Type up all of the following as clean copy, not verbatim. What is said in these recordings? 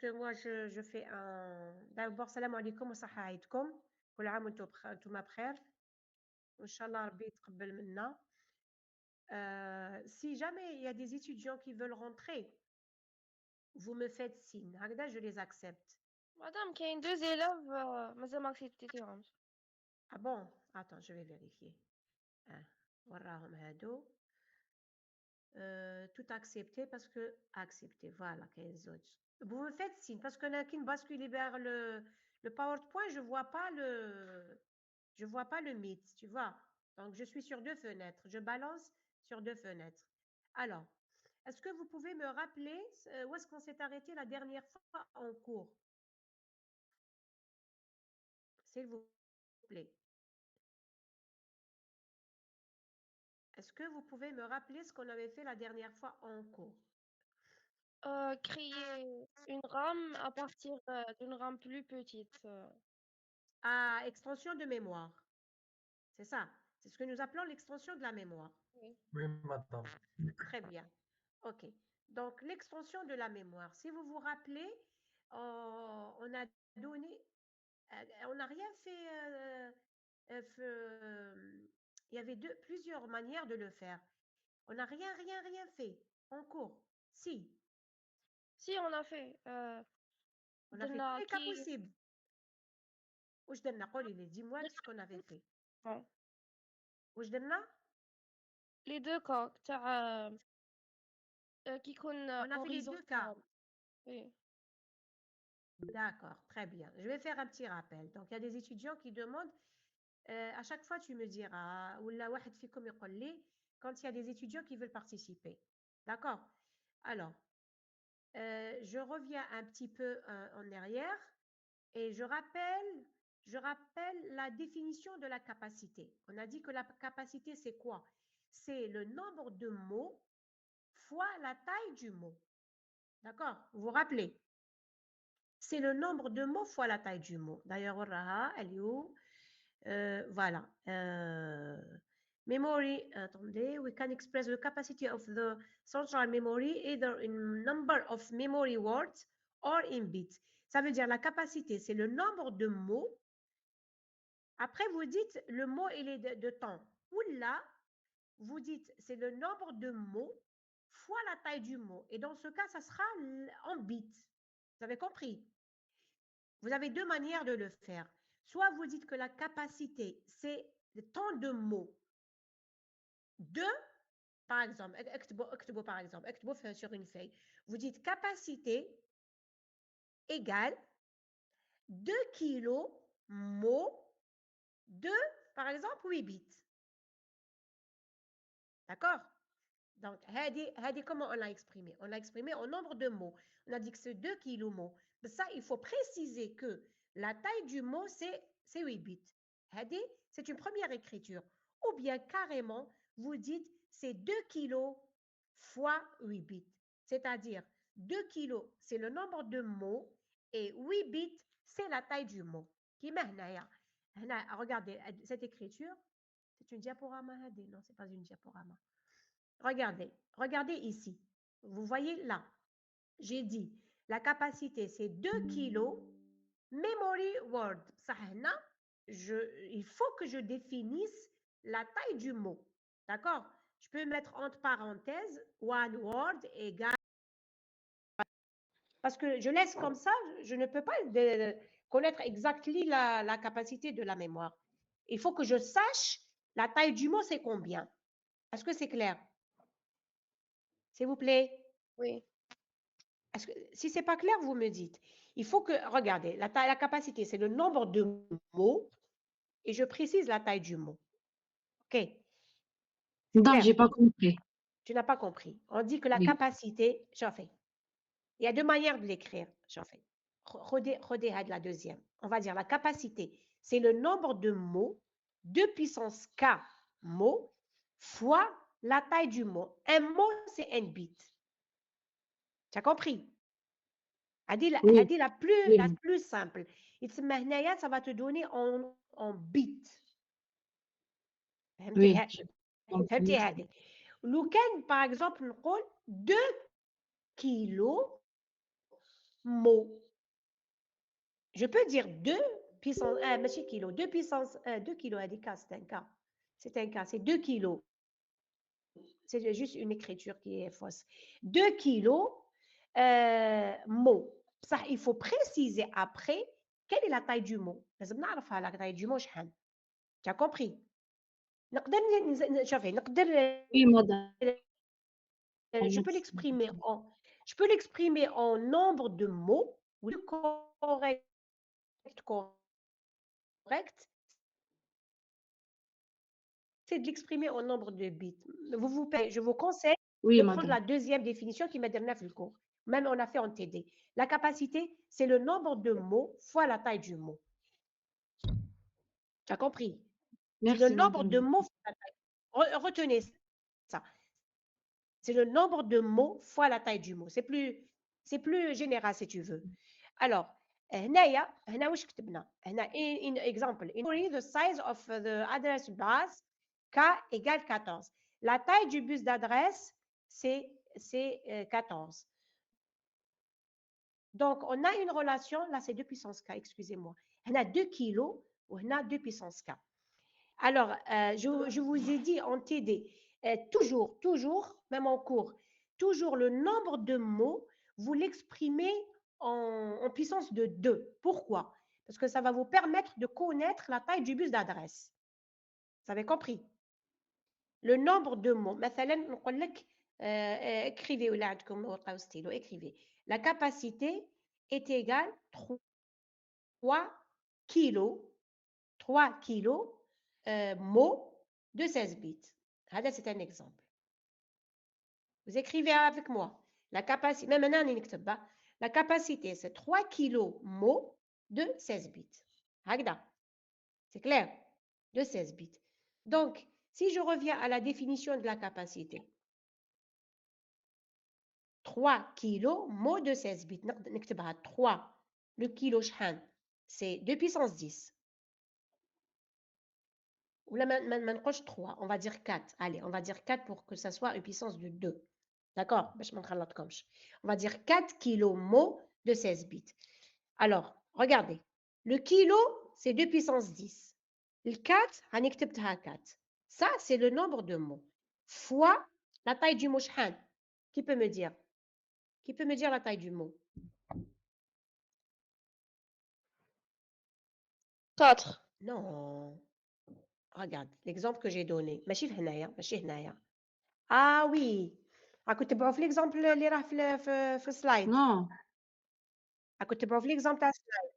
que moi, je fais un... D'abord, salam alaikum wa صحة عيدكم. كل عام وانتم بخير. وإن شاء الله ربي يتقبل منا. Si jamais il y a des étudiants qui veulent rentrer, vous me faites signe. هكذا je les accepte. Madame, il y a 2 élèves, مازال ما acceptيتيهمش. Ah bon? Attends, je vais vérifier. وراهم هادو. Tout accepté parce que accepté. Voilà, كاين زوج. Vous me faites signe parce que là, qui bascule vers le PowerPoint, je vois pas le Meet, tu vois. Donc, je suis sur 2 fenêtres. Je balance sur 2 fenêtres. Alors, est-ce que vous pouvez me rappeler où est-ce qu'on s'est arrêté la dernière fois en cours? S'il vous plaît. Est-ce que vous pouvez me rappeler ce qu'on avait fait la dernière fois en cours? Créer une rame à partir d'une rame plus petite. Ah, extension de mémoire. C'est ça. C'est ce que nous appelons l'extension de la mémoire. Oui. Oui, madame. Très bien. OK. Donc, l'extension de la mémoire. Si vous vous rappelez, on a donné, on n'a rien fait. Il y avait plusieurs manières de le faire. On n'a rien fait en cours. Si, Si, on a fait. on a fait tous درنا les cas كي possibles. واش درنا قولي لي dis-moi ce qu'on avait fait. bon, واش درنا les 2 cas تاع كي يكون on a fait les deux cas. horizontal. Oui. D'accord, très bien. Je vais faire un petit rappel. Donc, il y a des étudiants qui demandent, à chaque fois, tu me diras, ou la واحد فيكم يقول لي, quand il y a des étudiants qui veulent participer. D'accord? Alors, je reviens un petit peu en arrière et je rappelle la définition de la capacité. On a dit que la capacité, c'est quoi? C'est le nombre de mots fois la taille du mot. D'accord? Vous vous rappelez? C'est le nombre de mots fois la taille du mot. D'ailleurs, وراها اليوم. Voilà. Memory, attendez, we can express the capacity of the central memory either in number of memory words or in bits. Ça veut dire la capacité, c'est le nombre de mots. Après, vous dites le mot, il est de temps. Ou là, vous dites c'est le nombre de mots fois la taille du mot. Et dans ce cas, ça sera en bits. Vous avez compris? Vous avez 2 manières de le faire. Soit vous dites que la capacité, c'est tant de mots. 2, par exemple, اكتبوا par exemple, اكتبوا sur une feuille. Vous dites capacité égale 2 kilos mots de, par exemple, 8 bits. D'accord? Donc, comment on l'a exprimé? On l'a exprimé en nombre de mots. On a dit que c'est 2 kilos mots. Mais ça, il faut préciser que la taille du mot, c'est 8 bits. C'est une première écriture. Ou bien carrément, vous dites c'est 2 kilos fois 8 bits. C'est-à-dire 2 kilos, c'est le nombre de mots et 8 bits, c'est la taille du mot. Regardez, cette écriture, c'est une diaporama. Non, ce n'est pas une diaporama. Regardez ici. Vous voyez là, j'ai dit la capacité c'est 2 kilos memory word. Il faut que je définisse la taille du mot. D'accord? Je peux mettre entre parenthèses one word égale. Parce que je laisse comme ça, je ne peux pas connaître exactement la capacité de la mémoire. Il faut que je sache la taille du mot, c'est combien. Est-ce que c'est clair? S'il vous plaît. Oui. Si ce n'est pas clair, vous me dites. Il faut que, regardez, la capacité, c'est le nombre de mots et je précise la taille du mot. OK? Non, j'ai pas compris. Tu n'as pas compris. On dit que la Oui. capacité, j'en fais. Il y a 2 manières de l'écrire, j'en fais. Redéhad la deuxième. On va dire la capacité, c'est le nombre de mots, 2 puissance K mots, fois la taille du mot. Un mot, c'est un bit. Tu as compris? هذه la plus simple. يتسمى هنايا ça va te donner en bit. فهمتي هذه. لو كان par exemple نقول 2 kilos mots. Je peux dire 2 puissance 1, ماشي كيلو, 2 puissance 2 kilos, c'est un cas. C'est un cas, c'est 2 kilos. C'est juste une écriture qui est fausse. 2 kilos mots. Ça, il faut préciser après quelle est la taille du mot. لازم نعرفها la taille du mot شحال. Tu as compris? نقدر شوفي نقدر Oui, madame. je peux l'exprimer en nombre de mots. Oui, correct, correct. C'est de l'exprimer en nombre de bits. Je vous conseille Oui, de prendre madame. la deuxième définition qui m'a donné le cours. Même on a fait en TD. La capacité, c'est le nombre de mots fois la taille du mot. Tu as compris? C'est le Merci, nombre de madame. mots fois la taille. Retenez ça. C'est le nombre de mots fois la taille du mot. C'est plus général si tu veux. Alors, هنا واش كتبنا؟ هنا in example, in the size of the address bus K égale 14. La taille du bus d'adresse, c'est 14. Donc, on a une relation, là c'est 2 puissance K, excusez-moi. On a 2 kilos ou on a 2 puissance K. Alors, je vous ai dit en TD, toujours, même en cours, toujours le nombre de mots, vous l'exprimez en puissance de 2. Pourquoi? Parce que ça va vous permettre de connaître la taille du bus d'adresse. Vous avez compris? Le nombre de mots. مثلا نقول لك écrivez ولا عندكم ورقة وستيلو écrivez. La capacité est égale 3 kilos 3 kilos mots de 16 bits. C'est un exemple. Vous écrivez avec moi. La capacité, même maintenant, la capacité, c'est 3 kilos mots de 16 bits. C'est clair? De 16 bits. Donc, si je reviens à la définition de la capacité, 3 kilos mots de 16 bits. 3. Le kilo, c'est 2 puissance 10. Ou là, maintenant, 3, on va dire 4. Allez, on va dire 4 pour que ça soit une puissance de 2. D'accord? On va dire 4 kilos mots de 16 bits. Alors, regardez. Le kilo, c'est 2 puissance 10. Le 4, 4. Ça, c'est le nombre de mots. Fois la taille du mot. Qui peut me dire? Qui peut me dire la taille du mot? 4. Non. Regarde, l'exemple que j'ai donné. ماشي هنايا. Ah oui. كنت تبعوا في l'exemple اللي راه في السلايد. Non. كنت تبعوا في l'exemple تاع السلايد.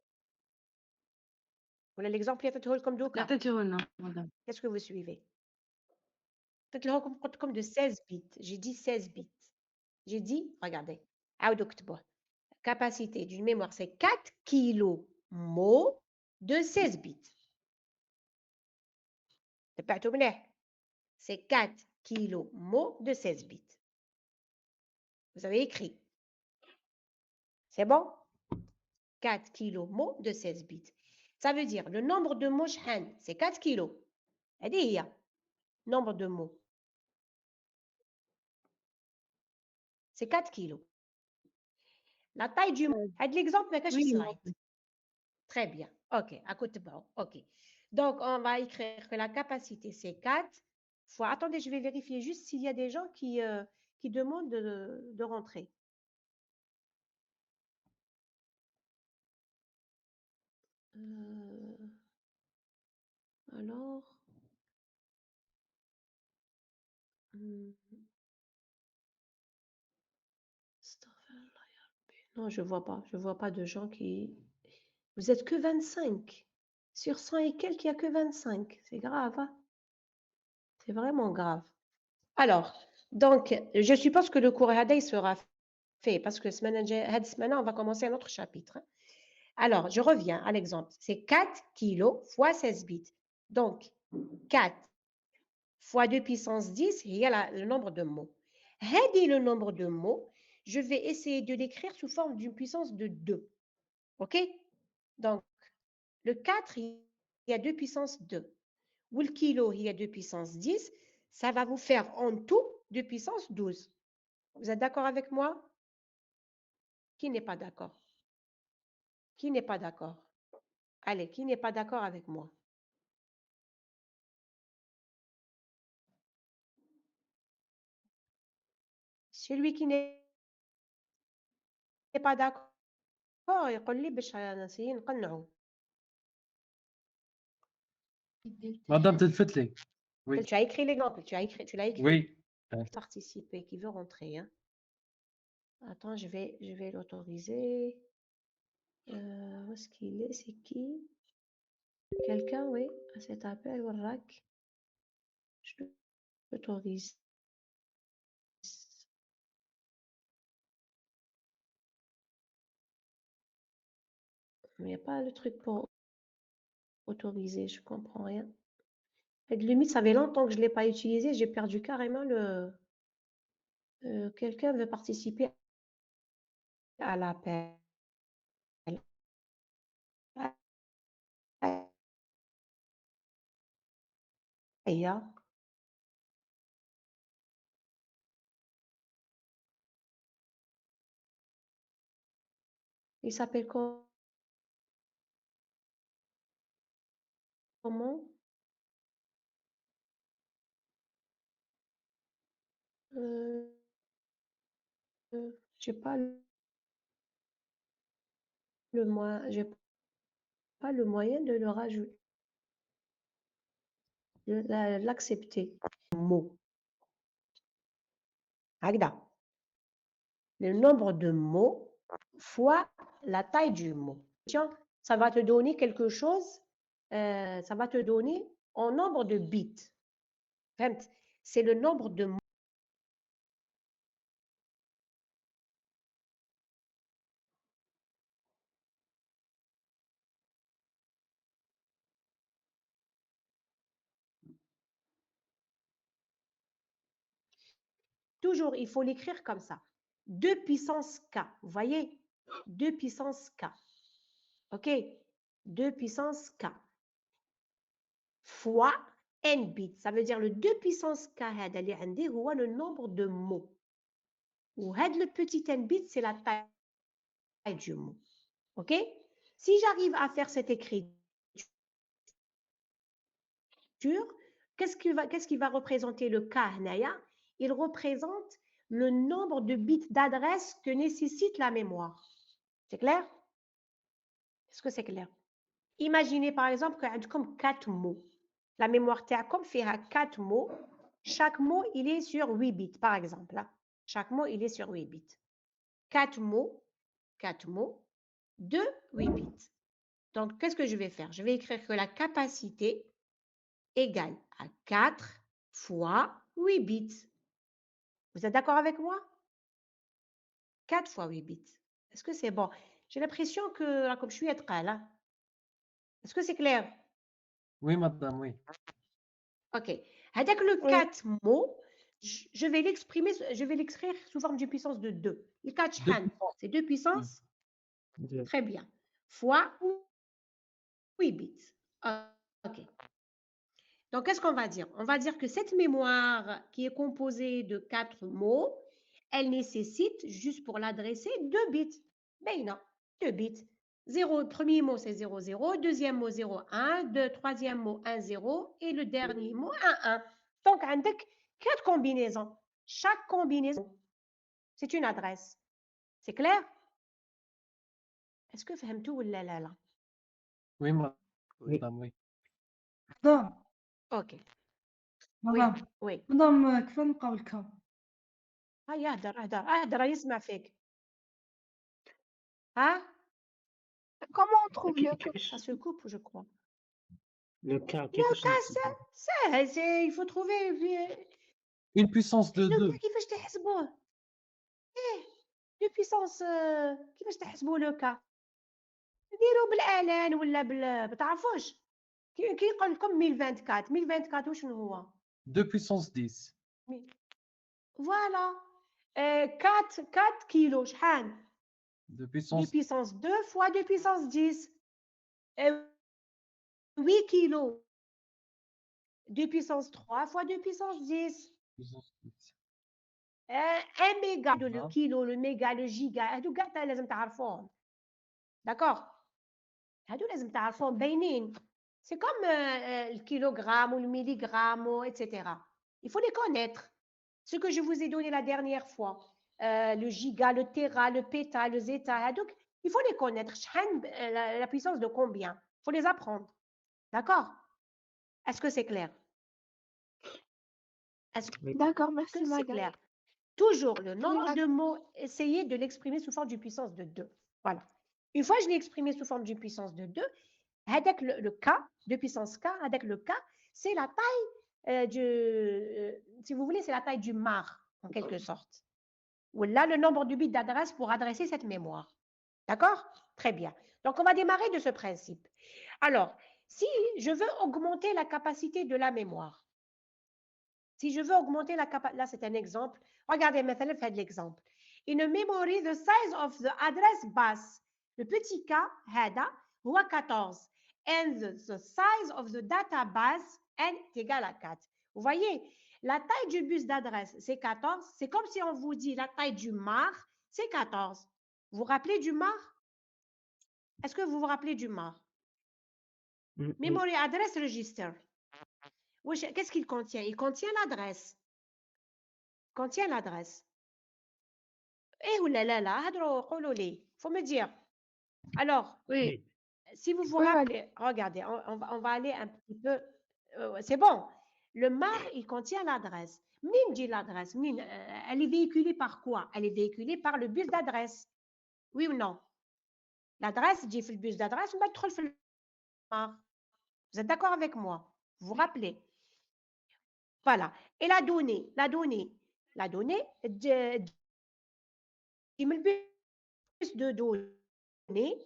ولا l'exemple اللي عطيته لكم دوكا. عطيتيهولنا madame. Qu'est-ce que vous suivez? قلت لكم de 16 bits. J'ai dit 16 bits. J'ai dit, regardez. عاودوا اكتبوه. Capacité d'une mémoire, c'est 4 kilos mots de 16 bits. تبعتوا مليح. C'est 4 kilos mots de 16 bits. Vous avez écrit. C'est bon? 4 kilos mots de 16 bits. Ça veut dire le nombre de mots c'est 4 kilos. هذه هي nombre de mots. C'est 4 kilos. La taille du mot. L'exemple ما كاش Oui, slide. madame. Très bien. OK. À côté de OK. Donc, on va écrire que la capacité, c'est 4 fois. Attendez, je vais vérifier juste s'il y a des gens qui demandent de rentrer. Alors. Non, je vois pas. Je vois pas de gens qui. Vous êtes que 25. Sur 100 et quelques, il n'y a que 25. C'est grave, hein? C'est vraiment grave. Alors, donc, je suppose que le cours Hadaï sera fait parce que maintenant, on va commencer un autre chapitre. Alors, je reviens à l'exemple. C'est 4 kilos fois 16 bits. Donc, 4 fois 2 puissance 10, il y a le nombre de mots. Hadi le nombre de mots, je vais essayer de l'écrire sous forme d'une puissance de 2. OK? Donc, le 4, il y a 2 puissance 2. Ou le kilo, il y a 2 puissance 10. Ça va vous faire en tout 2 puissance 12. Vous êtes d'accord avec moi? Qui n'est pas d'accord? Qui n'est pas d'accord? Allez, qui n'est pas d'accord avec moi? Celui qui n'est pas d'accord, يقول لي باش نسيي نقنعه. Madame Telfetli. Oui. Tu as écrit l'exemple, tu l'as écrit. Oui. Participer, qui veut rentrer, hein. Attends, je vais l'autoriser. Où est-ce qu'il est? C'est qui? Quelqu'un, oui, à cet appel, Warrak. Je l'autorise. Il n'y a pas le truc pour autoriser, je comprends rien. Et de limite, ça fait longtemps que je ne l'ai pas utilisé, j'ai perdu carrément le... quelqu'un veut participer à l'appel. Aya. Il s'appelle comment? J'ai pas j'ai pas le moyen de le rajouter, de l'accepter. Mot. Agda. Le nombre de mots fois la taille du mot. Tiens, ça va te donner quelque chose, ça va te donner en nombre de bits. C'est le nombre de mots. Toujours, il faut l'écrire comme ça. 2 puissance k, vous voyez? 2 puissance k. OK? 2 puissance k. Fois n bits. Ça veut dire le 2 puissance k, c'est le nombre de mots. Ou le petit n bits, c'est la taille du mot. OK? Si j'arrive à faire cette écriture, qu'est-ce qui va représenter le k, Naya? Il représente le nombre de bits d'adresse que nécessite la mémoire. C'est clair? Est-ce que c'est clair? Imaginez par exemple qu'il y a comme 4 mots. La mémoire TACOM fait 4 mots. Chaque mot, il est sur 8 bits, par exemple. Chaque mot, il est sur 8 bits. 4 mots, 2, 8 bits. Donc, qu'est-ce que je vais faire? Je vais écrire que la capacité égale à 4 fois 8 bits. Vous êtes d'accord avec moi? 4 fois 8 bits. Est-ce que c'est bon? J'ai l'impression que, comme je suis là. Est-ce que c'est clair? Oui, madame, oui. OK. Avec le 4 mots, je vais l'exprimer, je vais l'écrire sous forme de puissance de 2. Le 4 c'est 2 puissance? Très bien. Fois 8 bits. OK. Donc, qu'est-ce qu'on va dire? On va dire que cette mémoire qui est composée de 4 mots, elle nécessite, juste pour l'adresser, 2 bits. Ben non, 2 bits. 0, premier mot, c'est 0, 0. Deuxième mot, 0, 1. Troisième mot, 1, 0. Et le dernier mot, 1, 1. Donc, on a 4 combinaisons. Chaque combinaison, c'est une adresse. C'est clair? Est-ce que vous avez tout ou là? Oui, madame, oui. مدام OK. مدام Oui. مدام كيف نبقاو الكا؟ هيا اهدر يسمع فيك. ها؟ Comment on trouve le cas? Ça se coupe, je crois. Le cas, Le cas, il faut trouver Une puissance de le 2. cas كيفاش تحسبوه. دو بيسونس كيفاش تحسبوا لو كا؟ ديروا بالآلان ولا ما تعرفوش. كي يقول لكم 1024 1024 وشنو هو؟ 2 puissance 10. فوالا 4 كيلو شحال؟ 2 2 puissance puissance 2 fois 2 puissance 10. 8 kilos. 2 puissance 3 fois 2 puissance 10. 10. 1 méga, le kilo, le méga, le giga. هادو كاع لازم تعرفوهم. D'accord? هادو لازم تعرفوهم باينين. C'est comme le kilogramme ou le milligramme, ou etc. Il faut les connaître. Ce que je vous ai donné la dernière fois, le giga, le téra, le péta, le zeta, donc il faut les connaître. La puissance de combien? Il faut les apprendre. D'accord? Est-ce que c'est clair? Est-ce D'accord, que merci c'est Maga. clair? Toujours le nombre Maga. de mots, essayez de l'exprimer sous forme de puissance de 2. Voilà. Une fois je l'ai exprimé sous forme de puissance de 2, avec le K, 2 puissance K, avec le K, c'est la taille si vous voulez, c'est la taille du mar, en quelque sorte. Ou là, le nombre de bits d'adresse pour adresser cette mémoire. D'accord? Très bien. Donc, on va démarrer de ce principe. Alors, si je veux augmenter la capacité de la mémoire, si je veux augmenter la capacité, là, c'est un exemple. Regardez, maintenant, faites l'exemple. In a memory, the size of the address bus, le petit K, هذا, هو 14. And the size of the data bus, N est égal à 4. Vous voyez, la taille du bus d'adresse, c'est 14. C'est comme si on vous dit la taille du mar, c'est 14. Vous vous rappelez du mar? Est-ce que vous vous rappelez du mar? Memory address register. Qu'est-ce qu'il contient? Il contient l'adresse. Contient l'adresse. Eh ou là là là, faut me dire. Alors, Oui. si vous vous Oui, rappelez, regardez, on va aller un petit peu. C'est bon. Le mar, il contient l'adresse. Mine dit l'adresse. Mine, elle est véhiculée par quoi? Elle est véhiculée par le bus d'adresse. Oui ou non? L'adresse dit le bus d'adresse, on va trop le mar. Vous êtes d'accord avec moi? Vous vous rappelez? Voilà. Et la donnée, le bus de données,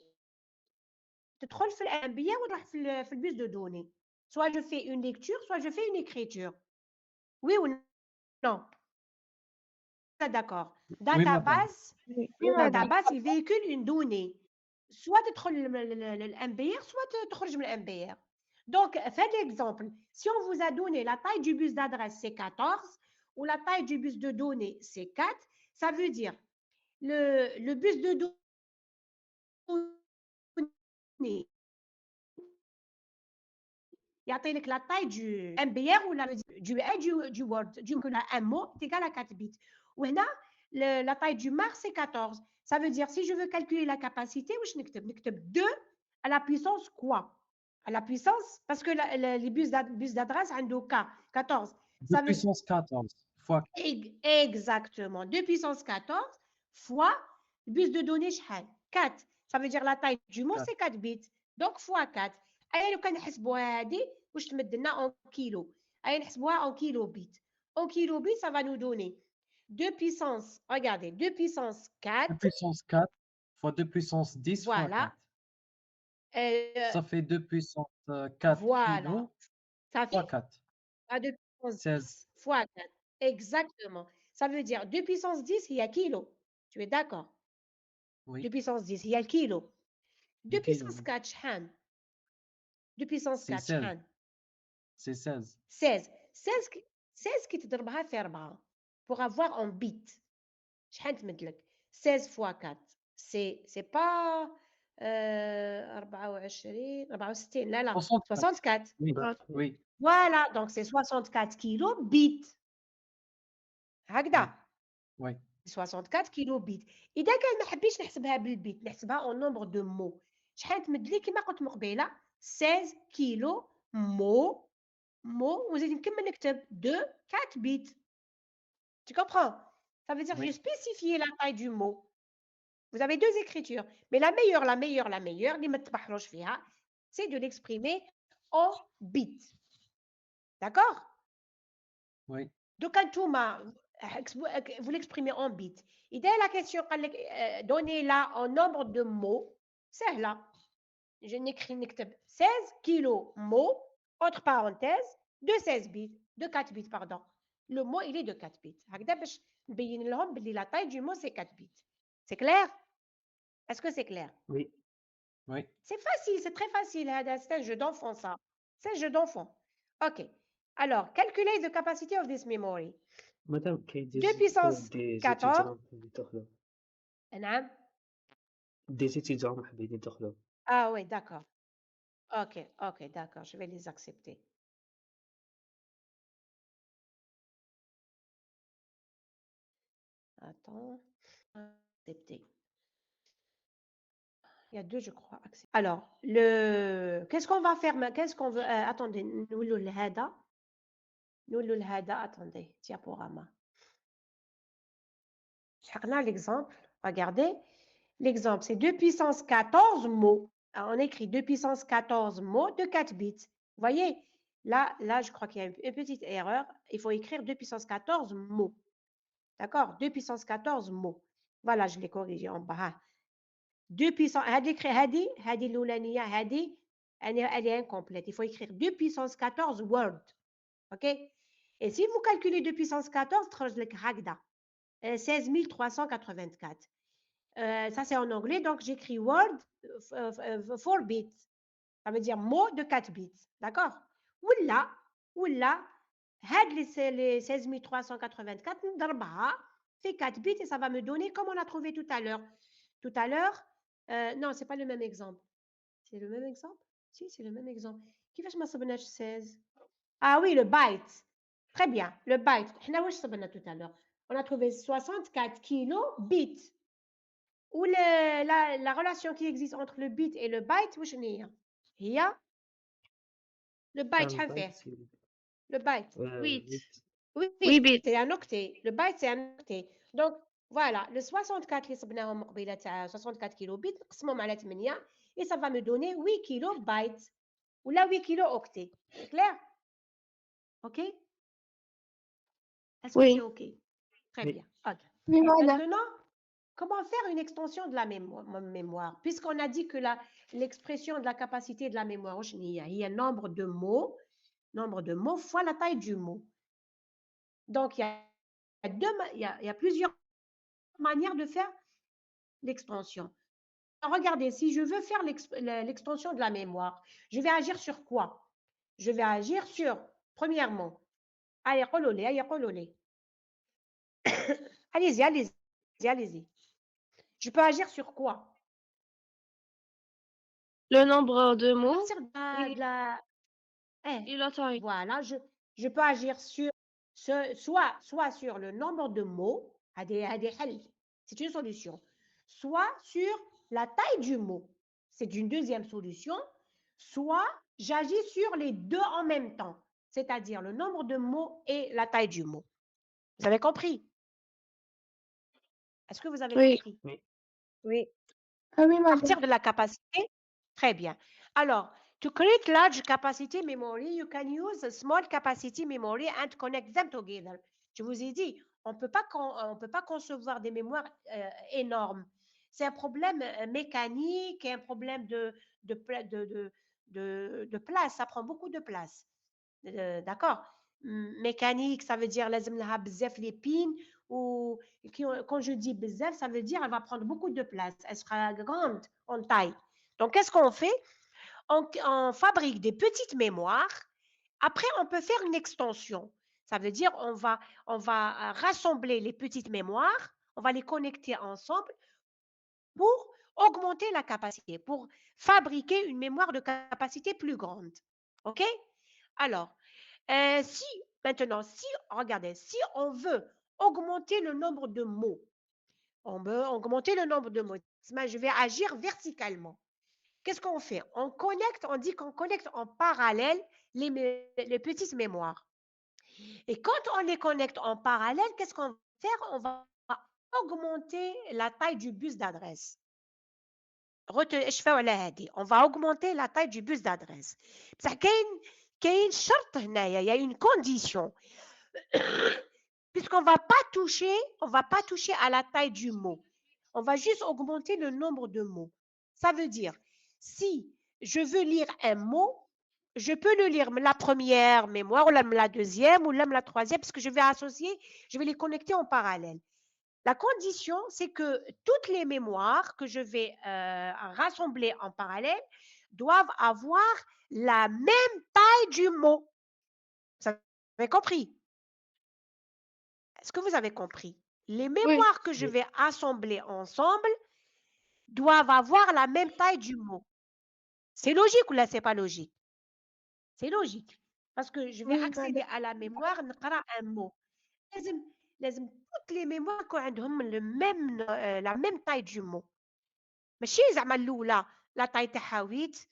تدخل في الانبياء وتروح في البيس دو دوني. Soit je fais une lecture, soit je fais une écriture. Oui ou non? D'accord. Oui, madame. Database, Oui, madame. database, il véhicule une donnée. Soit تدخل l'MBR, soit تخرج من l'MBR. Donc, faites l'exemple. Si on vous a donné la taille du bus d'adresse, c'est 14, ou la taille du bus de données, c'est 4, ça veut dire le bus de données, يعطيلك la taille du MBR ou du Word, un mot est égal à 4 bits. وهنا la taille du mar c'est 14. Ça veut dire si je veux calculer la capacité, واش نكتب 2 à la puissance quoi? À la puissance parce que les bus d'adresse عنده K 14. 2 puissance 14 fois Exactement. 2 puissance 14 fois le bus de données شحال 4. Ça veut dire la taille du mot c'est 4 bits. Donc fois 4. أي لو كان نحسبوها هذه واش تمد لنا en kilo. أي نحسبوها en kilo bit. En kilo bit, ça va nous donner 2 puissance, regardez, 2 puissance 4. 2 puissance 4 fois 2 puissance 10 Voilà. fois 4. Ça fait 2 puissance 4 voilà. kilo Ça fois fait 4. à 2 puissance 16. 10 fois 4. Exactement. Ça veut dire 2 puissance 10, il y a kilo. Tu es d'accord? Oui. 2 puissance 10, il y a le kilo. 2 Le kilo, puissance oui. 4, شحال? 2 puissance C'est 4 16. شحال؟ C'est 16. 16 qui تضربها في 4 pour avoir en bit. شحال تمد لك؟ 16 fois 4. C'est pas 24 64 لا 64. Oui. Oui. Voilà, donc c'est 64 kilo bits. هكذا. Oui. 64 كيلو بيت. إذا كان ما حبيتش نحسبها بالبيت، نحسبها اون نومبر دو مو، شحال تمد لي كيما قلت من قبيله 16 كيلو مو وزيد نكمل نكتب 2 4 بيت. Tu comprends? Ça veut dire que Oui. j'ai spécifié la taille du mot. Vous avez deux écritures, mais la meilleure, اللي ما تبحروش فيها, c'est de l'exprimer en bits. D'accord? Oui. Donc, vous l'exprimez en bits. Et dès la question, donnez-la en nombre de mots, c'est là. Je n'écris 16 kilos mots, entre parenthèses, de 16 bits, de 4 bits, pardon. Le mot, il est de 4 bits. La taille du mot, c'est 4 bits. C'est clair? Est-ce que c'est clair? Oui. Oui. C'est facile, c'est très facile. C'est un jeu d'enfant, ça. C'est un jeu d'enfant. OK. Alors, calculez the capacity of this memory. Madame, 2 puissance 14. étudiants نعم. des étudiants حابين يدخلوا. Ah oui, d'accord. Ok, ok, d'accord, je vais les accepter. Attends, accepter. Il y a deux, je crois. Alors, qu'est-ce qu'on va faire? Qu'est-ce qu'on veut? Attendez, nous le hada. Nous le hada, attendez, diaporama. Chacun l'exemple. Regardez. L'exemple, c'est 2 puissance 14 mots. Alors, on écrit 2 puissance 14 mots de 4 bits. Vous voyez? Là, je crois qu'il y a une petite erreur. Il faut écrire 2 puissance 14 mots. D'accord? 2 puissance 14 mots. Voilà, je l'ai corrigé en bas. 2 puissance, elle est incomplète. Il faut écrire 2 puissance 14 word. OK? Et si vous calculez 2 puissance 14, 16 384. Ça, c'est en anglais, donc j'écris word 4 bits. Ça veut dire mot de 4 bits. D'accord? Oula, les 16 384, fait 4 bits et ça va me donner comme on a trouvé tout à l'heure. Tout à l'heure, non, c'est pas le même exemple. C'est le même exemple? Si, c'est le même exemple. Qui fait 16? Ah oui, le byte. Très bien, le byte. Tout à l'heure. On a trouvé 64 kilobits. Ou la relation qui existe entre le bit et le byte, il y a le byte, le byte. 8. Oui, 8 bits. c'est un octet. Le byte, c'est un octet. Donc, voilà, le 64 اللي صبناهم مقبيله تاع 64 kilobits نقسمهم على 8 et ça va me donner 8 kilobytes ou là 8 kilo octets. C'est clair? OK? Est-ce que Oui. c'est OK? Très Oui. bien. OK. Oui, voilà. Maintenant, comment faire une extension de la mémoire? Puisqu'on a dit que l'expression de la capacité de la mémoire, il y a un nombre de mots fois la taille du mot. Donc, il y a plusieurs manières de faire l'extension. Regardez, si je veux faire l'extension de la mémoire, je vais agir sur quoi? Je vais agir sur, premièrement, allez-y. Allez-y. Je peux agir sur quoi? Le nombre de À mots partir de la... et la taille. Voilà, je peux agir sur soit sur le nombre de mots, c'est une solution, soit sur la taille du mot, c'est une deuxième solution, soit j'agis sur les deux en même temps, c'est-à-dire le nombre de mots et la taille du mot. Vous avez compris? Est-ce que vous avez Oui. compris? Oui. Ah oui, À madame. partir de la capacité, très bien. Alors, to create large capacity memory, you can use a small capacity memory and connect them together. Je vous ai dit, on peut pas concevoir des mémoires énormes. C'est un problème mécanique et un problème de place. Ça prend beaucoup de place. D'accord? Mécanique, ça veut dire lazim laha bzaf les pins ou quand je dis bzaf, ça veut dire elle va prendre beaucoup de place. Elle sera grande en taille. Donc, qu'est-ce qu'on fait? On fabrique des petites mémoires. Après, on peut faire une extension. Ça veut dire on va rassembler les petites mémoires, on va les connecter ensemble pour augmenter la capacité, pour fabriquer une mémoire de capacité plus grande. OK? Alors, regardez, si on veut augmenter le nombre de mots, je vais agir verticalement. Qu'est-ce qu'on fait? On dit qu'on connecte en parallèle les petites mémoires. Et quand on les connecte en parallèle, qu'est-ce qu'on va faire? On va augmenter la taille du bus d'adresse. On va augmenter la taille du bus d'adresse. Il y a une condition. Puisqu'on ne va pas toucher à la taille du mot. On va juste augmenter le nombre de mots. Ça veut dire, si je veux lire un mot, je peux le lire la première mémoire, ou la deuxième, ou la troisième, parce que je vais les connecter en parallèle. La condition, c'est que toutes les mémoires que je vais rassembler en parallèle doivent avoir la même taille du mot. Vous avez compris? Est-ce que vous avez compris? Les mémoires que je vais assembler ensemble doivent avoir la même taille du mot. C'est logique ou là, c'est pas logique? C'est logique. Parce que je vais Oui, accéder madame. à la mémoire, نقرأ un mot. لازم toutes les mémoires يكون عندهم la même taille du mot. ماشي زعما الأولى la taille تاعها 8,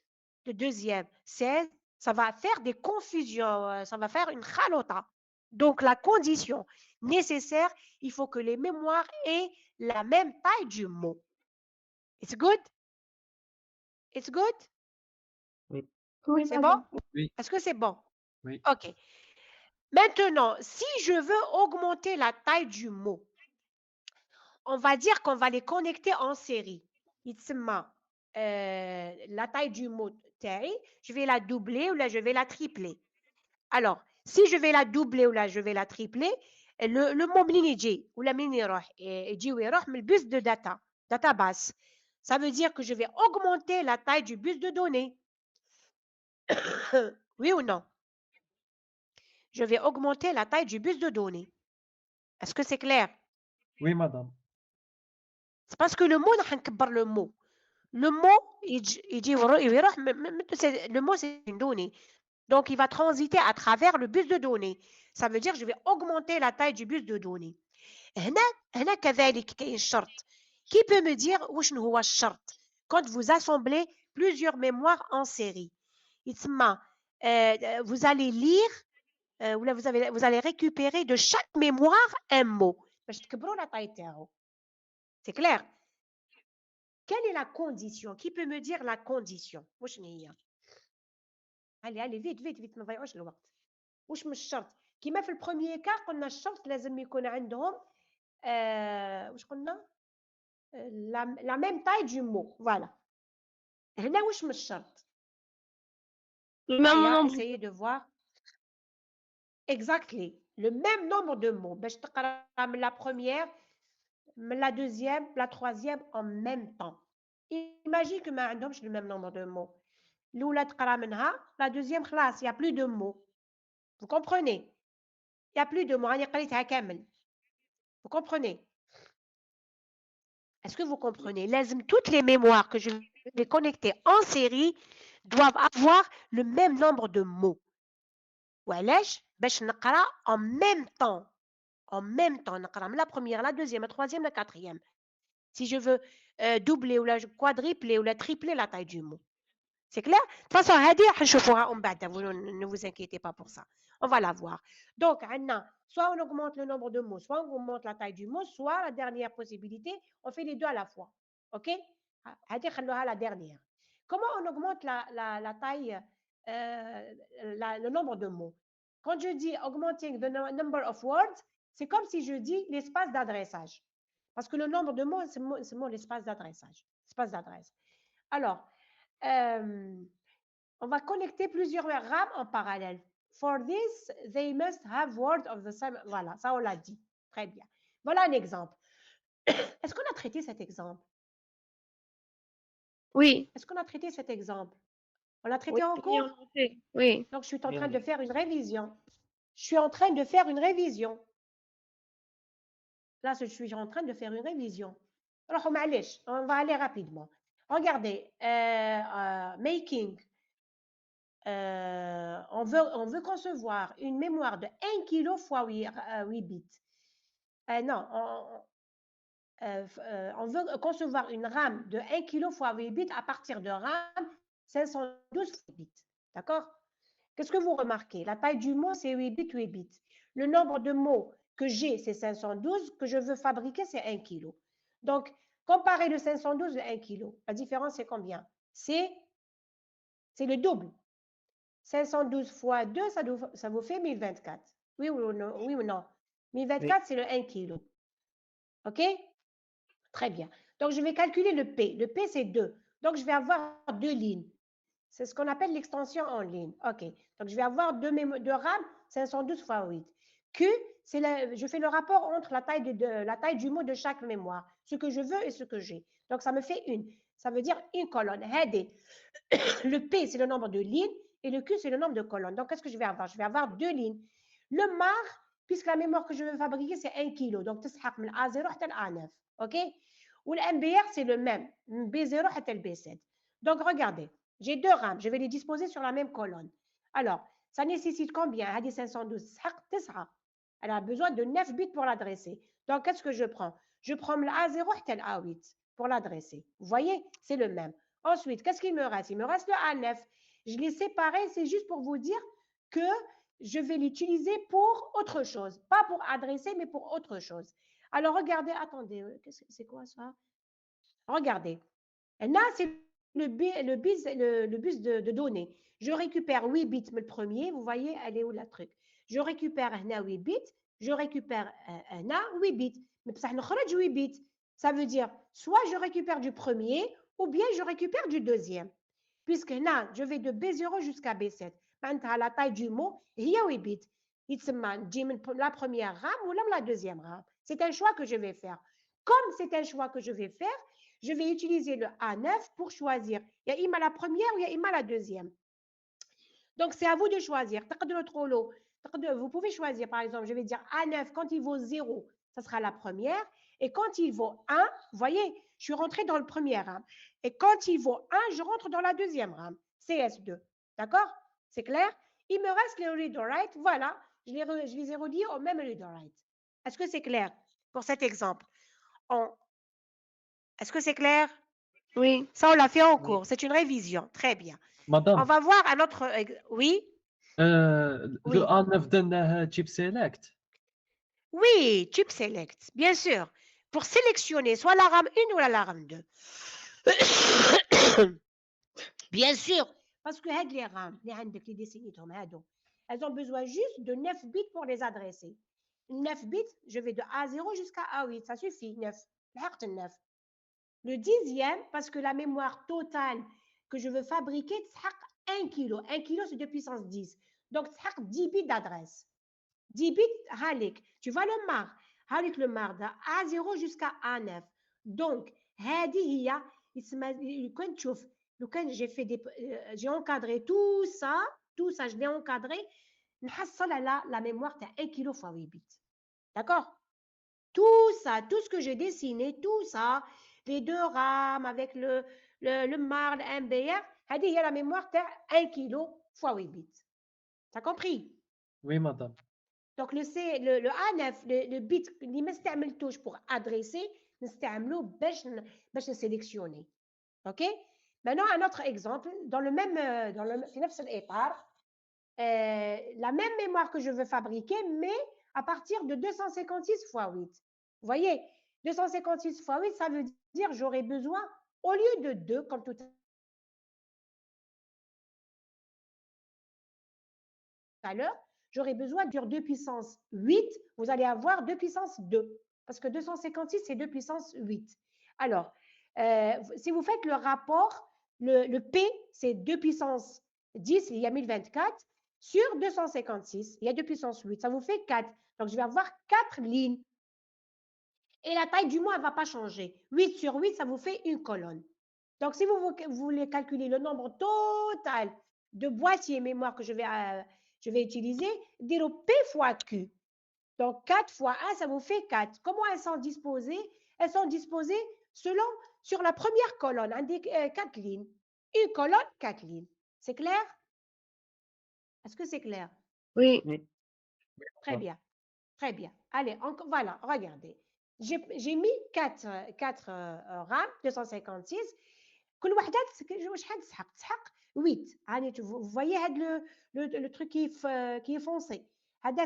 le deuxième 16, ça va faire des confusions, ça va faire une khalota. Donc la condition nécessaire, il faut que les mémoires aient la même taille du mot. It's good? It's good? Oui. Oui, C'est madame. bon? Oui, Est-ce que c'est bon? oui. OK. Maintenant, si je veux augmenter la taille du mot, on va dire qu'on va les connecter en série. La taille du mot taille, je vais la doubler ou là je vais la tripler. Alors, si je vais la doubler ou là je vais la tripler, le mot منين يجي ولا منين يروح يجي ويروح من البus de database. Ça veut dire que je vais augmenter la taille du bus de données. Oui ou non? Je vais augmenter la taille du bus de données. Est-ce que c'est clair? Oui, madame. C'est parce que le mot, راح نكبر le mot. Le mot, le mot, c'est une donnée. Donc, il va transiter à travers le bus de données. Ça veut dire que je vais augmenter la taille du bus de données. هنا كذلك كاين شرط. Qui peut me dire وشنو هو الشرط? Quand vous assemblez plusieurs mémoires en série. Vous allez lire, ou là vous allez récupérer de chaque mémoire un mot. باش تكبروا la taille تاعو. C'est clair? Quelle est la condition? Qui peut me dire la condition? وشنو هي؟ allez vite vite vite ما نضيعوش الوقت. واش من الشرط؟ كيما في البروميير كا قلنا الشرط لازم يكون عندهم واش قلنا؟ la même taille du mot. Voilà. هنا واش من الشرط؟ Le même nombre. Essayez de voir. Exactly. Le même nombre de mots. باش تقرا من la première, la deuxième, la troisième en même temps. Imagine que ما عندهمش le même nombre de mots. الأولى تقرا منها, la deuxième خلاص, il n'y a plus de mots. Vous comprenez? Il n'y a plus de mots. راني قريتها كامل. Vous comprenez? Est-ce que vous comprenez? لازم toutes les mémoires que je vais connecter en série doivent avoir le même nombre de mots. وعلاش؟ باش نقرا en même temps. En même temps, نقرا من la première, la deuxième, la troisième, la quatrième. Si je veux doubler ou la quadrupler ou la tripler la taille du mot. C'est clair? De toute façon, هذه راح نشوفوها من بعد. Ne vous inquiétez pas pour ça. On va la voir. Donc, soit on augmente le nombre de mots, soit on augmente la taille du mot, soit la dernière possibilité, on fait les deux à la fois. OK? هذه خلوها la dernière. Comment on augmente la taille, le nombre de mots? Quand je dis augmenting the number of words, c'est comme si je dis l'espace d'adressage. Parce que le nombre de mots, c'est l'espace d'adressage. Espace d'adresse. Alors, on va connecter plusieurs RAM en parallèle. For this, they must have words of the same. Voilà, ça on l'a dit. Très bien. Voilà un exemple. Est-ce qu'on a traité cet exemple? Oui. Est-ce qu'on a traité cet exemple? On l'a traité Oui, en cours? oui. Donc, je suis en train de faire une révision. Je suis en train de faire une révision. Là, je suis en train de faire une révision. Alors, on va aller rapidement. Regardez, making. On veut concevoir une mémoire de 1 kg fois 8 bits. Non, on veut concevoir une RAM de 1 kg fois 8 bits à partir de RAM 512 bits. D'accord? Qu'est-ce que vous remarquez? La taille du mot, c'est 8 bits, 8 bits. Le nombre de mots que j'ai, c'est 512. Que je veux fabriquer, c'est 1 kg. Donc, comparez le 512 et 1 kg. La différence, c'est combien? C'est le double. 512 fois 2, ça vous fait 1024. Oui ou non? Oui ou non? 1024, c'est le 1 kg. OK? Très bien. Donc, je vais calculer le P. Le P, c'est 2. Donc, je vais avoir 2 lignes. C'est ce qu'on appelle l'extension en ligne. OK. Donc, je vais avoir 2 RAM, 512 fois 8. Q, je fais le rapport entre la taille du mot de chaque mémoire. Ce que je veux et ce que j'ai. Donc, ça me fait une. Ça veut dire une colonne. Le P, c'est le nombre de lignes. Et le Q, c'est le nombre de colonnes. Donc, qu'est-ce que je vais avoir? Je vais avoir 2 lignes. Le MAR, puisque la mémoire que je veux fabriquer, c'est 1 kg. Donc, تسحق من A0 حتى A9. OK? Ou le MBR, c'est le même. B0 حتى B7. Donc, regardez. J'ai 2 rames, je vais les disposer sur la même colonne. Alors, ça nécessite combien? هذه 512 9. Elle a besoin de 9 bits pour l'adresser. Donc, qu'est-ce que je prends? Je prends le A0 حتى le A8 pour l'adresser. Vous voyez, c'est le même. Ensuite, qu'est-ce qu'il me reste? Il me reste le A9. Je l'ai séparé, c'est juste pour vous dire que je vais l'utiliser pour autre chose. Pas pour adresser, mais pour autre chose. Alors, regardez, attendez, c'est quoi ça? Regardez. Là, c'est le bus de données. Je récupère 8 bits le premier. Vous voyez, elle est où la truc? Je récupère un 8 bits. Je récupère un 8 bits. Mais ça ne 8 bits. Ça veut dire, soit je récupère du premier, ou bien je récupère du deuxième. Puisque là, je vais de B0 jusqu'à B7. Maintenant, la taille du mot, il y a 8 bits. La première rame ou la deuxième rame. C'est un choix que je vais faire. Comme c'est un choix que je vais faire, je vais utiliser le A9 pour choisir. Il y a ima la première ou il y a ima la deuxième. Donc, c'est à vous de choisir. Vous pouvez choisir, par exemple, je vais dire A9, quand il vaut 0, ça sera la première. Et quand il vaut 1, vous voyez, je suis rentrée dans le premier rame. Et quand il vaut 1, je rentre dans la deuxième rame, CS2. D'accord? C'est clair? Il me reste les read-write. Voilà, je les ai reliés au même read-write. Est-ce que c'est clair pour cet exemple? Est-ce que c'est clair? Oui. Ça, on l'a fait en cours. C'est une révision. Très bien. Madame, On va voir un autre... Oui? le A9 donne chip select. Oui, tube select, bien sûr. Pour sélectionner soit la rame 1 ou la rame 2. Bien sûr, parce que les rames, les décennies, elles ont besoin juste de 9 bits pour les adresser. 9 bits, je vais de A0 jusqu'à A8, ça suffit, 9. Le 10e, parce que la mémoire totale que je veux fabriquer, c'est 1 kg. 1 kg, c'est de puissance 10. Donc, c'est 10 bits d'adresse. 10 bits, halik. Tu vois le mar. Halik le mar de A0 jusqu'à A9. Donc, j'ai encadré tout ça, je l'ai encadré. La mémoire, c'est 1 kg fois 8 bits. D'accord? Tout ça, tout ce que j'ai dessiné, tout ça, les 2 rames avec le mar, le MBR, il y a la mémoire, c'est 1 kg fois 8 bits. T'as compris? Oui, madame. Donc, le A9, le bit اللي ما استعملتوش pour adresser, نستعملوه باش sélectionner. OK? Maintenant, un autre exemple, dans le même في نفس الإطار, la même mémoire que je veux fabriquer, mais à partir de 256 fois 8. Vous voyez, 256 fois 8, ça veut dire j'aurai besoin, au lieu de 2, comme tout à l'heure, j'aurai besoin de 2 puissance 8, vous allez avoir 2 puissance 2, parce que 256, c'est 2 puissance 8. Alors, si vous faites le rapport, le P, c'est 2 puissance 10, il y a 1024, sur 256, il y a 2 puissance 8, ça vous fait 4. Donc, je vais avoir 4 lignes. Et la taille du mot, elle ne va pas changer. 8 sur 8, ça vous fait une colonne. Donc, si vous voulez calculer le nombre total de boîtiers mémoire que je vais utiliser, dire P fois Q. Donc, 4 fois 1, ça vous fait 4. Comment elles sont disposées? Elles sont disposées sur la première colonne, 4 lignes. Une colonne, 4 lignes. C'est clair? Est-ce que c'est clair? Oui. Très bien. Très bien. Allez, voilà, regardez. J'ai mis 4 RAM 256. كل وحده شحال تسحق 8. Allez, vous voyez le truc qui est foncé.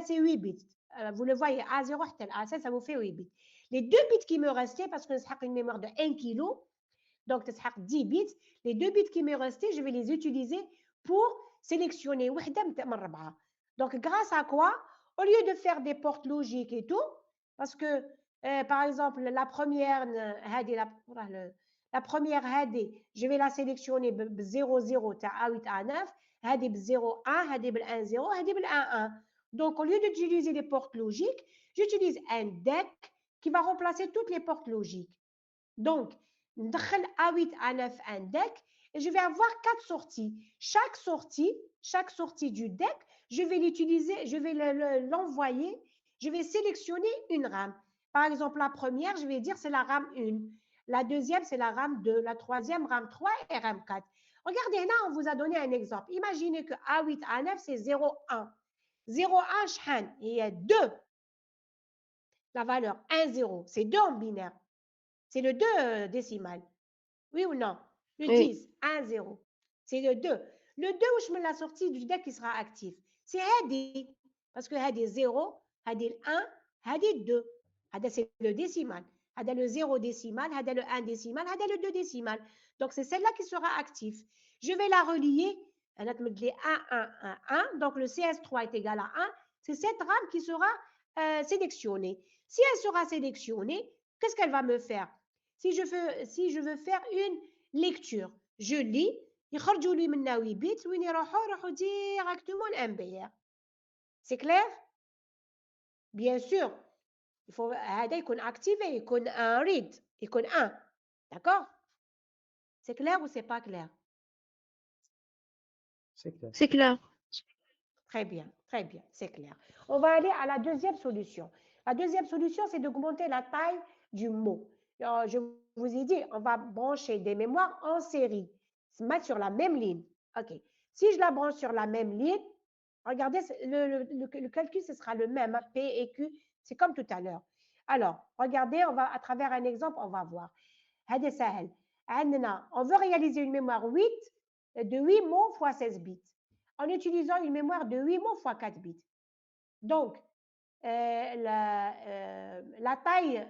C'est 8 bits. Vous le voyez, A0 حتى A7, ça vous fait 8 bits. Les 2 bits qui me restaient, parce que c'est une mémoire de 1 kg, donc c'est 10 bits, les 2 bits qui me restaient, je vais les utiliser pour sélectionner وحده من 4. Donc, grâce à quoi? Au lieu de faire des portes logiques et tout, parce que, par exemple, la première, je vais la sélectionner 0, 0, A8, A9, هذه 0, 1, هذه 1, 0, هذه 1, 1. Donc, au lieu d'utiliser des portes logiques, j'utilise un deck qui va remplacer toutes les portes logiques. Donc, ندخل A8, A9, un deck, et je vais avoir 4 sorties. Chaque sortie du deck, je vais l'utiliser, je vais l'envoyer, je vais sélectionner une rame. Par exemple, la première, je vais dire c'est la rame 1. La deuxième, c'est la rame 2. La troisième, rame 3 et rame 4. Regardez, là, on vous a donné un exemple. Imaginez que A8, A9, c'est 0,1. 0,1, شحال il y a 2. La valeur 1, 0, c'est 2 en binaire. C'est le 2 décimal. Oui ou non? Le Oui. 10, 1, 0. C'est le 2. Le 2, où je me l'ai sorti du deck qui sera actif. C'est Hadi. Parce que Hadi 0, Hadi 1, Hadi 2. Hadi c'est le décimal. Hadi le 0 décimal, Hadi le 1 décimal, Hadi le 2 décimal. Donc c'est celle-là qui sera active. Je vais la relier. 1, 1, 1, 1. Donc le CS3 est égal à 1. C'est cette rame qui sera sélectionnée. Si elle sera sélectionnée, qu'est-ce qu'elle va me faire? Si je veux faire une lecture, je lis, يخرجوا لي منها 8 bits وين يروحوا directement l'MBR. C'est clair? Bien sûr, il faut هذا يكون activé, يكون un read, يكون 1. D'accord? C'est clair ou c'est pas clair? C'est clair. C'est clair. Très bien, c'est clair. On va aller à la deuxième solution. La deuxième solution, c'est d'augmenter la taille du mot. Alors, je vous ai dit, on va brancher des mémoires en série, se mettre sur la même ligne. OK. Si je la branche sur la même ligne, regardez, le calcul, ce sera le même. P et Q, c'est comme tout à l'heure. Alors, regardez, on va, à travers un exemple, on va voir. هذا سهل. On veut réaliser une mémoire 8 de 8 mots fois 16 bits en utilisant une mémoire de 8 mots fois 4 bits. Donc, la taille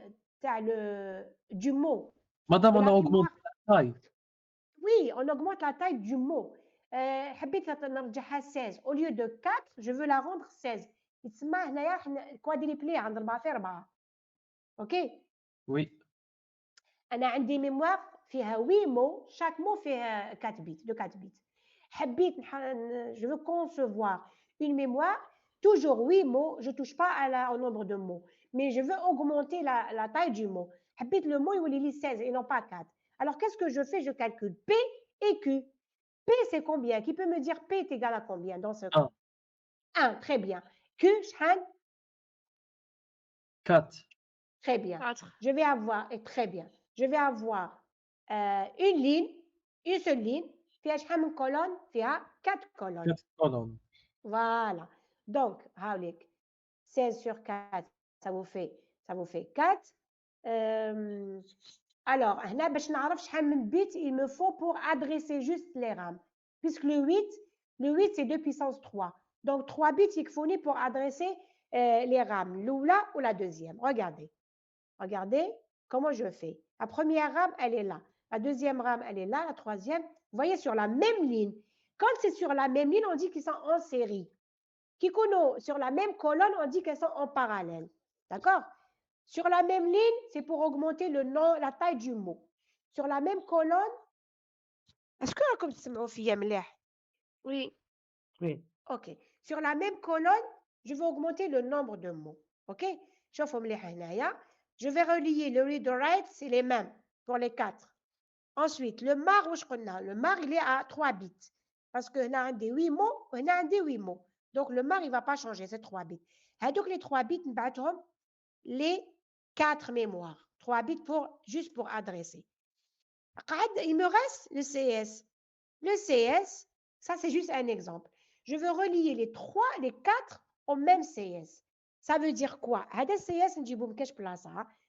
du mot. Madame, de on la a augmenté mémoire- la taille. Oui, on augmente la taille du mot. حبيت نرجعها 16. Au lieu de 4, je veux la rendre 16. يتسمى هنايا كوادريبلي عند 4 في 4. OK. Oui. أنا عندي mémoire فيها 8 mots, chaque mot فيها 4 bits, de 4 bits. حبيت je veux concevoir une mémoire, toujours 8 mots, je ne touche pas au nombre de mots, mais je veux augmenter la taille du mot. حبيت le mot يولي لي 16 et non pas 4. Alors qu'est-ce que je fais? Je calcule P et Q. P c'est combien? Qui peut me dire P est égal à combien dans ce cas? 1, très bien. Q, شحال? 4. Très bien. 4. Je vais avoir, et très bien, je vais avoir une ligne, une seule ligne, فيها شحال من colonne? فيها 4 colonnes. 4 colonnes. Voilà. Donc, هاوليك 16 sur 4, ça vous fait 4. Alors, هنا باش نعرف شحال من bits il me faut pour adresser juste les rames. Puisque le 8 c'est 2 puissance 3. Donc 3 bits يكفوني pour adresser les rames, l'oula ou la deuxième. Regardez comment je fais. La première rame, elle est là. La deuxième rame, elle est là. La troisième, vous voyez, sur la même ligne. Quand c'est sur la même ligne, on dit qu'ils sont en série. Kikuno, sur la même colonne, on dit qu'elles sont en parallèle. D'accord? Sur la même ligne, c'est pour augmenter la taille du mot. Sur la même colonne, est-ce que comme Oui. Oui. OK. Sur la même colonne, je vais augmenter le nombre de mots. OK? Je vais relier le read et write, c'est les mêmes pour les 4. Ensuite, le mar, il est à 3 bits. Parce que on a des 8 mots, on a des 8 mots. Donc, le mar, il ne va pas changer, c'est 3 bits. Donc, les 3 bits, les 4 mémoires. 3 bits juste pour adresser. Il me reste le CS. Le CS, ça, c'est juste un exemple. Je veux relier les 4 au même CS. Ça veut dire quoi?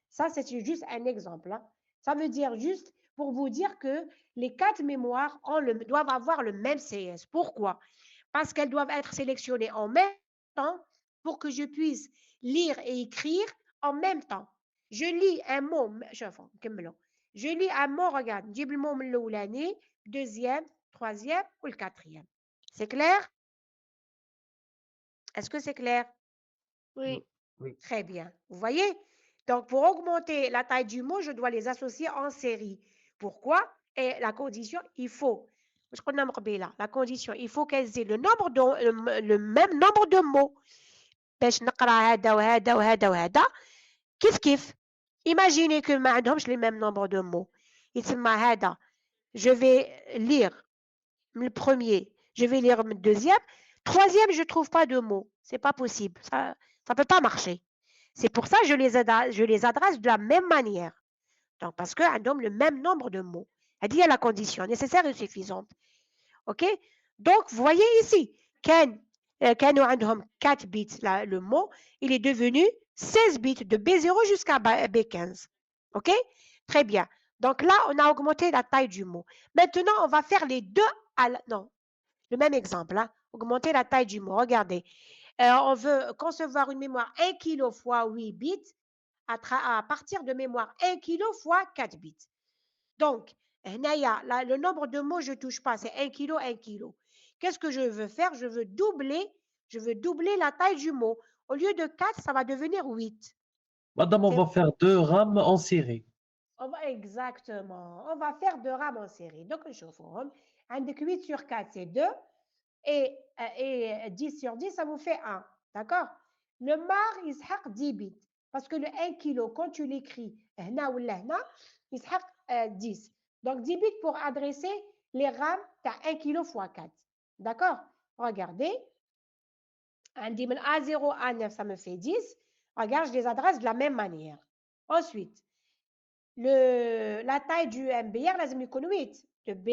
Ça, c'est juste un exemple. Ça veut dire juste pour vous dire que les 4 mémoires doivent avoir le même CS. Pourquoi? Parce qu'elles doivent être sélectionnées en même temps pour que je puisse lire et écrire en même temps. Je lis un mot, je lis un mot, regarde, نجيب المو من الأولاني, deuxième, troisième ou le quatrième. C'est clair? Est-ce que c'est clair? Oui. Oui. Très bien. Vous voyez? Donc, pour augmenter la taille du mot, je dois les associer en série. Pourquoi? Et la condition, il faut. La condition, il faut qu'elles aient le même nombre de mots. باش نقرا هذا وهذا وهذا وهذا كيف imaginez que ما عندهمش les mêmes nombres de mots. يتسمى هذا je vais lire le premier, je vais lire le deuxième, troisième je trouve pas de mots, c'est pas possible, ça peut pas marcher. C'est pour ça que je les adresse de la même manière. Donc parce que عندهم le même nombre de mots. هذه هي la condition nécessaire et suffisante. OK? Donc, vous voyez ici, كانوا عندهم 4 bits, le mot, il est devenu 16 bits de B0 jusqu'à B15. OK? Très bien. Donc là, on a augmenté la taille du mot. Maintenant, on va faire les deux non, le même exemple. Hein? Augmenter la taille du mot. Regardez. On veut concevoir une mémoire 1 kg fois 8 bits à partir de mémoire 1 kg fois 4 bits. Donc, le nombre de mots, je ne touche pas. C'est 1 kg, 1 kg. Qu'est-ce que je veux faire? Je veux doubler la taille du mot. Au lieu de 4, ça va devenir 8. Madame, on va faire 2 rames en série. Exactement. On va faire 2 rames en série. Donc, je forme. 8 sur 4, c'est 2. Et 10 sur 10, ça vous fait 1. D'accord? Le mar, il s'haq 10 bits. Parce que le 1 kg, quand tu l'écris, il s'haq 10. Donc, 10 bits pour adresser les rames, tu as 1 kg fois 4. D'accord? Regardez. A0, A9, ça me fait 10. Regarde, je les adresse de la même manière. Ensuite, la taille du MBR, là, c'est 8. Le B,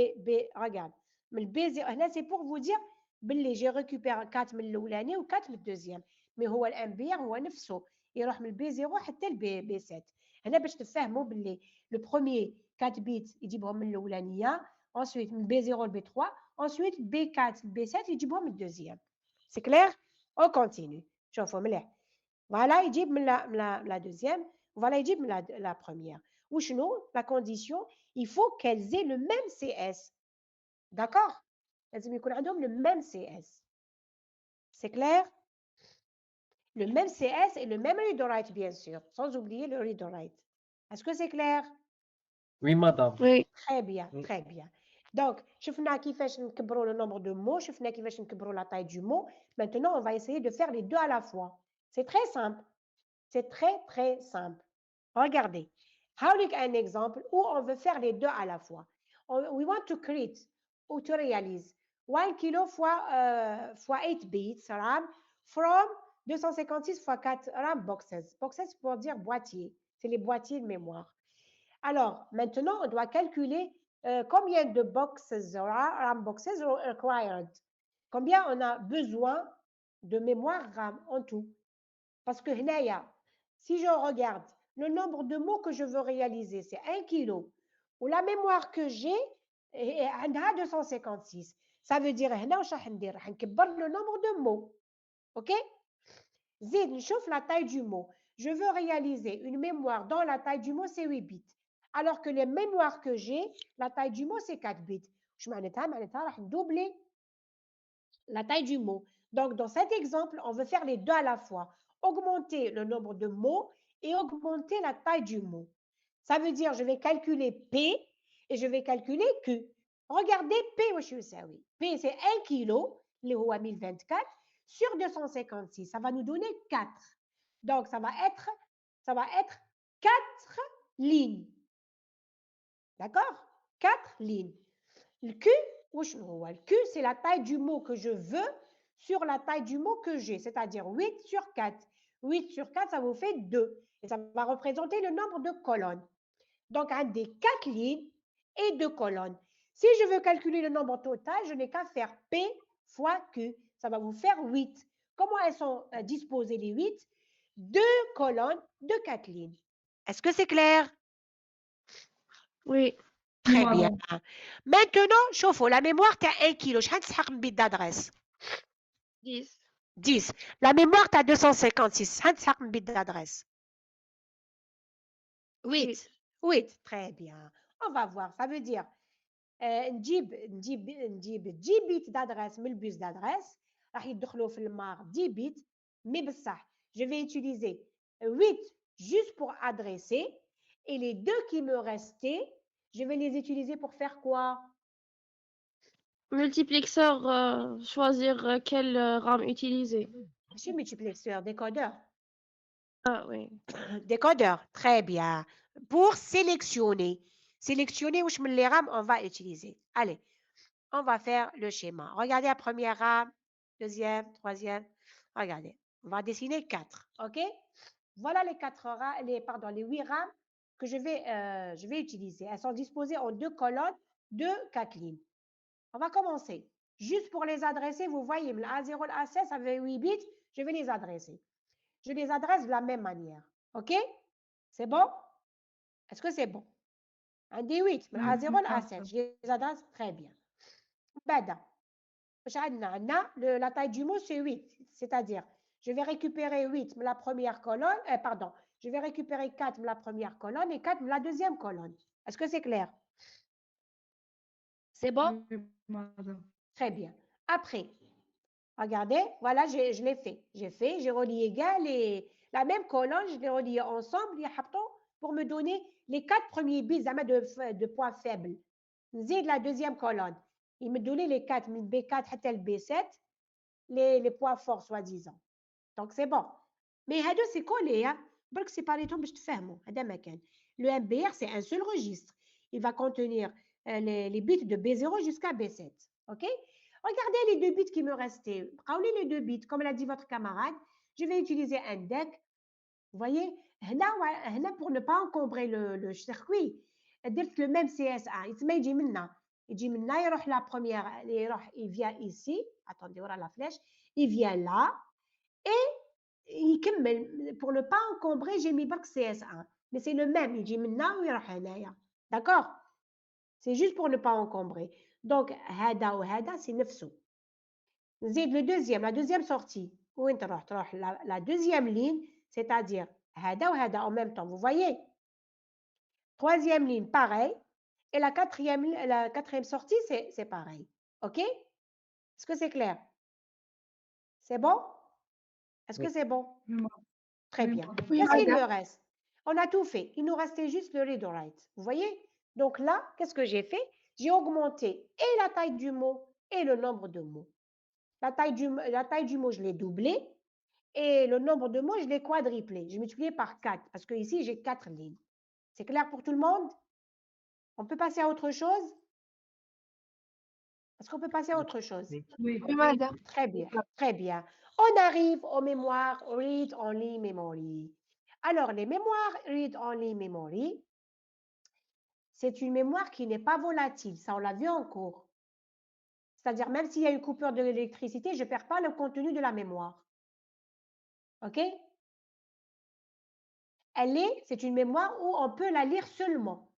regarde. Mais le B0, là, c'est pour vous dire, j'ai récupéré 4 من الاولاني و 4 من الدوزيام. Mais هو الMBR هو نفسه يروح من B0 حتى B7. هنا باش تفهموا باللي le premier 4 bits يجيبهم من الاولانيه, ensuite من B0 ل B3, ensuite B4 B7 يجيبهم من الدوزيام. C'est clair? On continue. شوفوا مليح. Voilà, يجيب من la deuxième. Voilà, يجيب من la première. Ou sinon, la condition, il faut qu'elles aient le même CS. D'accord? لازم يكون عندهم le même CS. C'est clair? Le même CS et le même read write, bien sûr, sans oublier le read write. Est-ce que c'est clair? Oui, madame. Oui. Très bien, très bien. Donc, شفنا كيفاش نكبروا le nombre de mots, شفنا كيفاش نكبروا la taille du mot. Maintenant, on va essayer de faire les deux à la fois. C'est très simple. C'est très, très simple. Regardez. Hawlik un exemple où on veut faire les deux à la fois. We want to create ou to réalize 1 kg fois 8 bits RAM from 256 fois 4 RAM boxes. Boxes pour dire boîtier. C'est les boîtiers de mémoire. Alors, maintenant, on doit calculer combien de boxes RAM boxes required. Combien on a besoin de mémoire RAM en tout. Parce que si je regarde le nombre de mots que je veux réaliser, c'est 1 kg. Ou la mémoire que j'ai est 256. Ça veut dire le nombre de mots. OK? Zid, chauffe la taille du mot. Je veux réaliser une mémoire dans la taille du mot, c'est 8 bits. Alors que les mémoires que j'ai, la taille du mot, c'est 4 bits. Je vais doubler la taille du mot. Donc, dans cet exemple, on veut faire les deux à la fois. Augmenter le nombre de mots et augmenter la taille du mot. Ça veut dire, je vais calculer P et je vais calculer Q. Regardez P, P c'est 1 kg, les 1024, sur 256. Ça va nous donner 4. Donc, ça va être 4 lignes. D'accord? 4 lignes. Le Q, le Q, c'est la taille du mot que je veux sur la taille du mot que j'ai, c'est-à-dire 8 sur 4. 8 sur 4, ça vous fait 2. Et ça va représenter le nombre de colonnes. Donc, un des 4 lignes et 2 colonnes. Si je veux calculer le nombre total, je n'ai qu'à faire P fois Q. Ça va vous faire 8. Comment elles sont disposées, les 8? 2 colonnes de 4 lignes. Est-ce que c'est clair? Oui. Très bien. Maintenant, chauffe, la mémoire, tu as 1 kg. Je vais bit d'adresse. 10. 10. La mémoire, tu as 256. Je vais bit d'adresse. 8. 8. Très bien. On va voir. Ça veut dire, نجيب 10 bits d'adresse من البus d'adresse. راح يدخلوا في المار 10 bits. Mais بصح, je vais utiliser 8 juste pour adresser. Et les deux qui me restaient, je vais les utiliser pour faire quoi? Multiplexeur, choisir quelle RAM utiliser. Je suis multiplexeur, décodeur. Ah oui. Décodeur, très bien. Pour sélectionner. Sélectionner où les rames on va utiliser. Allez, on va faire le schéma. Regardez la première rame, deuxième, troisième. Regardez, on va dessiner 4. OK? Voilà les 8 rames que je vais utiliser. Elles sont disposées en 2 colonnes de 4 lignes. On va commencer. Juste pour les adresser, vous voyez, le A0, le A16 avec 8 bits, je vais les adresser. Je les adresse de la même manière. OK? C'est bon? Est-ce que c'est bon? Un D8, le A0, le A7, je les adresse très bien. Bada. La taille du mot, c'est 8. C'est-à-dire, je vais récupérer 8, la première colonne, pardon, je vais récupérer 4, la première colonne, et 4, la deuxième colonne. Est-ce que c'est clair? C'est bon? Oui, madame. Très bien. Après, regardez, voilà, je l'ai fait. J'ai relié égal et la même colonne, je l'ai relié ensemble, pour me donner les 4 premiers bits de points faibles. Zid la deuxième colonne. Il me donnait les 4, من B4 حتى le B7, les points forts, soi-disant. Donc, c'est bon. Mais هادو c'est collé, hein. برك séparéتهم باش تفهموا. هذا ما كان. Le MBR, c'est un seul registre. Il va contenir les bits de B0 jusqu'à B7. OK? Regardez les 2 bits qui me restaient. Regardez les 2 bits, comme l'a dit votre camarade. Je vais utiliser un deck. Vous voyez? هنا pour ne pas encombrer le circuit. درت le même CSA. يجي منا يروح la première, il vient ici. Attendez, voilà la flèche. Il vient là. Et pour ne pas encombrer, j'ai mis برك CS1. Mais c'est le même. يجي منا ويروح هنايا. D'accord? C'est juste pour ne pas encombrer. Donc, هذا وهذا c'est نفسه. نزيد le deuxième, la deuxième sortie. وين تروح la deuxième ligne, c'est-à-dire هذا وهذا en même temps. Vous voyez? Troisième ligne, pareil. Et la quatrième sortie, c'est pareil. OK? Est-ce que c'est clair? C'est bon? Est-ce que c'est bon? Oui, Très oui, bien. madame. Qu'est-ce qu'il me reste? On a tout fait. Il nous restait juste le read write. Vous voyez? Donc là, qu'est-ce que j'ai fait? J'ai augmenté et la taille du mot et le nombre de mots. La taille du mot, je l'ai doublé et le nombre de mots, je l'ai quadruplé. Je multiplié par 4 parce que ici, j'ai 4 lignes. C'est clair pour tout le monde? On peut passer à autre chose? Est-ce qu'on peut passer à autre chose? Oui. Oui. Oui, madame. Très bien, très bien. On arrive aux mémoires read-only memory. Alors, les mémoires read-only memory, c'est une mémoire qui n'est pas volatile. Ça, on l'a vu en cours. C'est-à-dire, même s'il y a une coupure de l'électricité, je ne perds pas le contenu de la mémoire. OK? C'est une mémoire où on peut la lire seulement,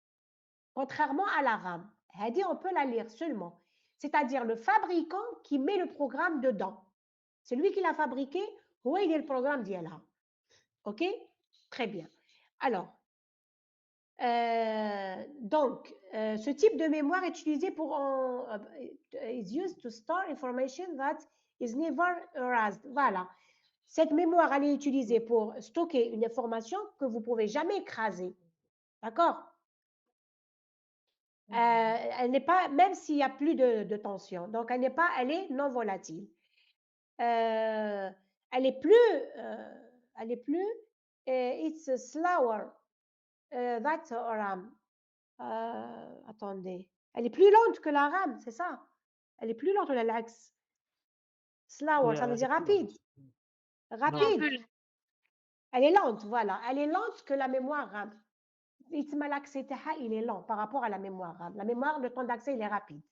contrairement à la RAM. Elle dit on peut la lire seulement. C'est-à-dire le fabricant qui met le programme dedans. C'est lui qui l'a fabriqué, où il est le programme d'ILA. OK? Très bien. Alors, donc, ce type de mémoire est utilisé is used to store information that is never erased. Voilà. Cette mémoire, elle est utilisée pour stocker une information que vous ne pouvez jamais écraser. D'accord? Elle n'est pas, même s'il n'y a plus de tension. Donc, elle est non volatile. Elle est plus, it's slower that RAM. Attendez. Elle est plus lente que la RAM, c'est ça? Elle est plus lente, l'axe. Slower, ça veut dire rapide. Rapide. Elle est lente, voilà. Elle est lente que la mémoire RAM. Il est lent par rapport à la mémoire RAM. La mémoire, le temps d'accès, il est rapide.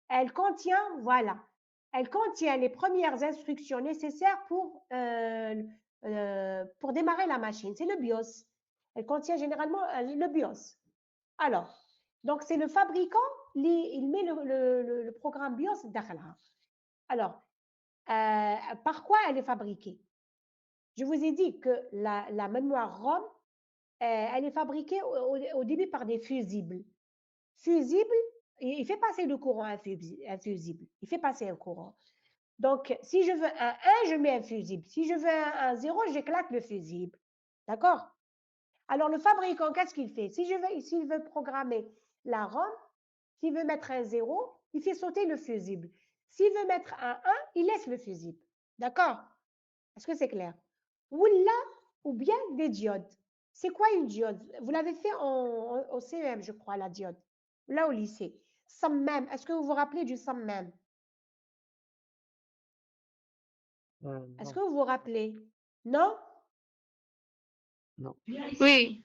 Elle contient, voilà, elle contient les premières instructions nécessaires pour démarrer la machine. C'est le BIOS. Elle contient généralement le BIOS. Alors, donc c'est le fabricant, il met le programme BIOS derrière. Alors, par quoi elle est fabriquée? Je vous ai dit que la mémoire ROM, elle est fabriquée au début par des fusibles. Fusible, il fait passer le courant un fusible. Il fait passer un courant. Donc, si je veux un 1, je mets un fusible. Si je veux un 0, j'éclate le fusible. D'accord? Alors, le fabricant, qu'est-ce qu'il fait? S'il veut programmer la ROM, s'il veut mettre un 0, il fait sauter le fusible. S'il veut mettre un 1, il laisse le fusible. D'accord? Est-ce que c'est clair? Ou bien des diodes. C'est quoi une diode? Vous l'avez fait au CEM, je crois, la diode. Là, au lycée. Sammam. Est-ce que vous vous rappelez du sammam? Est-ce que vous vous rappelez? Non? Non. Oui.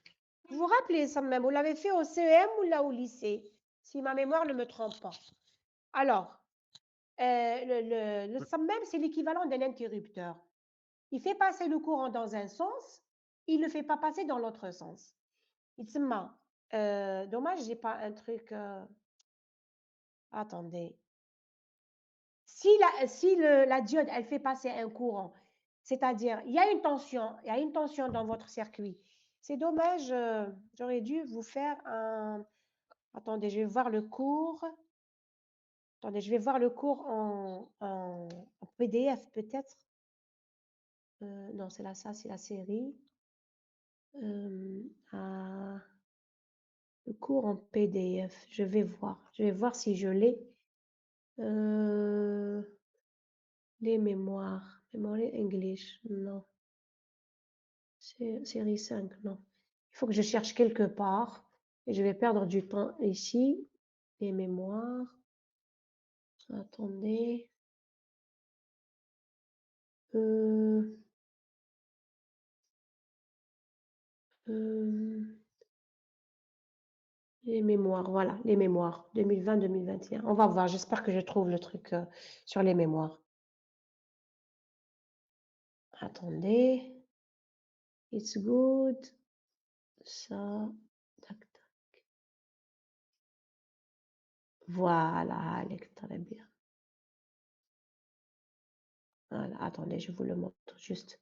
Vous vous rappelez sammam? Vous l'avez fait au CEM ou là au lycée? Si ma mémoire ne me trompe pas. Alors, le summum, c'est l'équivalent d'un interrupteur. Il fait passer le courant dans un sens, il ne le fait pas passer dans l'autre sens. Dommage, j'ai pas un truc. Attendez. Si la diode, elle fait passer un courant, c'est-à-dire, il y a une tension dans votre circuit. C'est dommage, j'aurais dû vous faire un... Attendez, je vais voir le cours. Attendez, je vais voir le cours en PDF peut-être. Non, c'est là, ça, c'est la série. Le cours en PDF, je vais voir si je l'ai. Les mémoires, Memory English, non. Série 5, non. Il faut que je cherche quelque part et je vais perdre du temps ici. Les mémoires. Attendez. Les mémoires, voilà, les mémoires 2020-2021. On va voir, j'espère que je trouve le truc sur les mémoires. Attendez. It's good. Ça. Tac, tac. Voilà, Alex, très bien. Voilà, attendez, je vous le montre juste.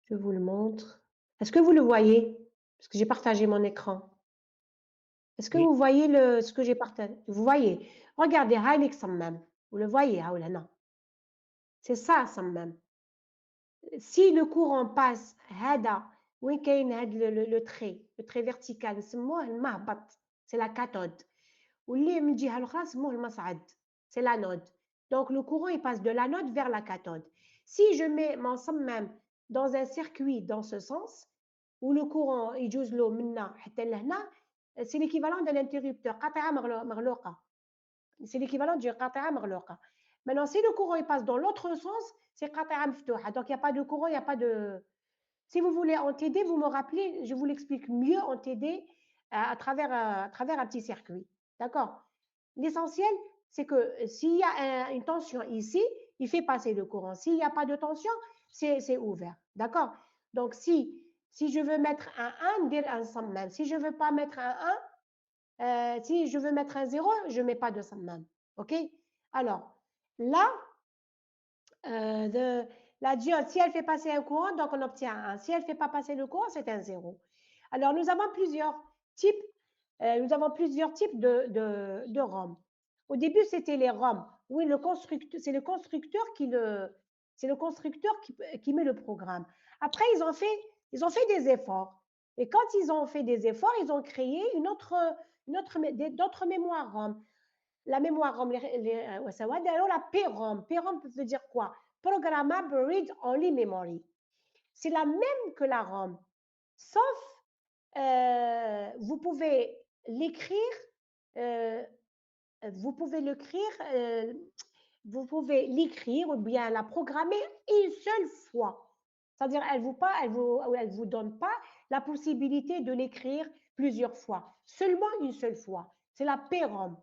Je vous le montre. Est-ce que vous le voyez? Parce que j'ai partagé mon écran. Est-ce que Oui. vous voyez ce que j'ai partagé? Vous voyez? Regardez, Alex, même. Vous le voyez, ah là, non. C'est ça, même. Si le courant passe, le trait vertical, c'est la cathode. C'est l'anode. Donc le courant il passe de l'anode vers la cathode. Si je mets mon summum dans un circuit dans ce sens, où le courant يجوز له منا حتى لهنا, c'est l'équivalent d'un interrupteur قاطعة مغلوقة. C'est l'équivalent du قاطعة مغلوقة. Maintenant, si le courant il passe dans l'autre sens, c'est قاطعة مفتوحة. Donc il n'y a pas de courant, il n'y a pas de... Si vous voulez en TD, vous me rappelez, je vous l'explique mieux en TD à travers un petit circuit. D'accord? L'essentiel, c'est que s'il y a une tension ici, il fait passer le courant. S'il n'y a pas de tension, c'est ouvert. D'accord? Donc, si je veux mettre un 1, dire un summum. Si je ne veux pas mettre un 1, si je veux mettre un 0, je ne mets pas de summum. OK? Alors, là, la diode, si elle fait passer un courant, donc on obtient un 1. Si elle ne fait pas passer le courant, c'est un 0. Alors, nous avons plusieurs types de ROM. Au début, c'était les ROM. Oui, c'est le constructeur qui met le programme. Après, ils ont fait des efforts. Et quand ils ont fait des efforts, ils ont créé d'autres mémoires ROM. La mémoire ROM, la PROM. PROM veut dire quoi? Programmable Read Only Memory. C'est la même que la ROM, sauf vous pouvez l'écrire, ou bien la programmer une seule fois. C'est-à-dire, elle vous donne pas la possibilité de l'écrire plusieurs fois, seulement une seule fois. C'est la PROM.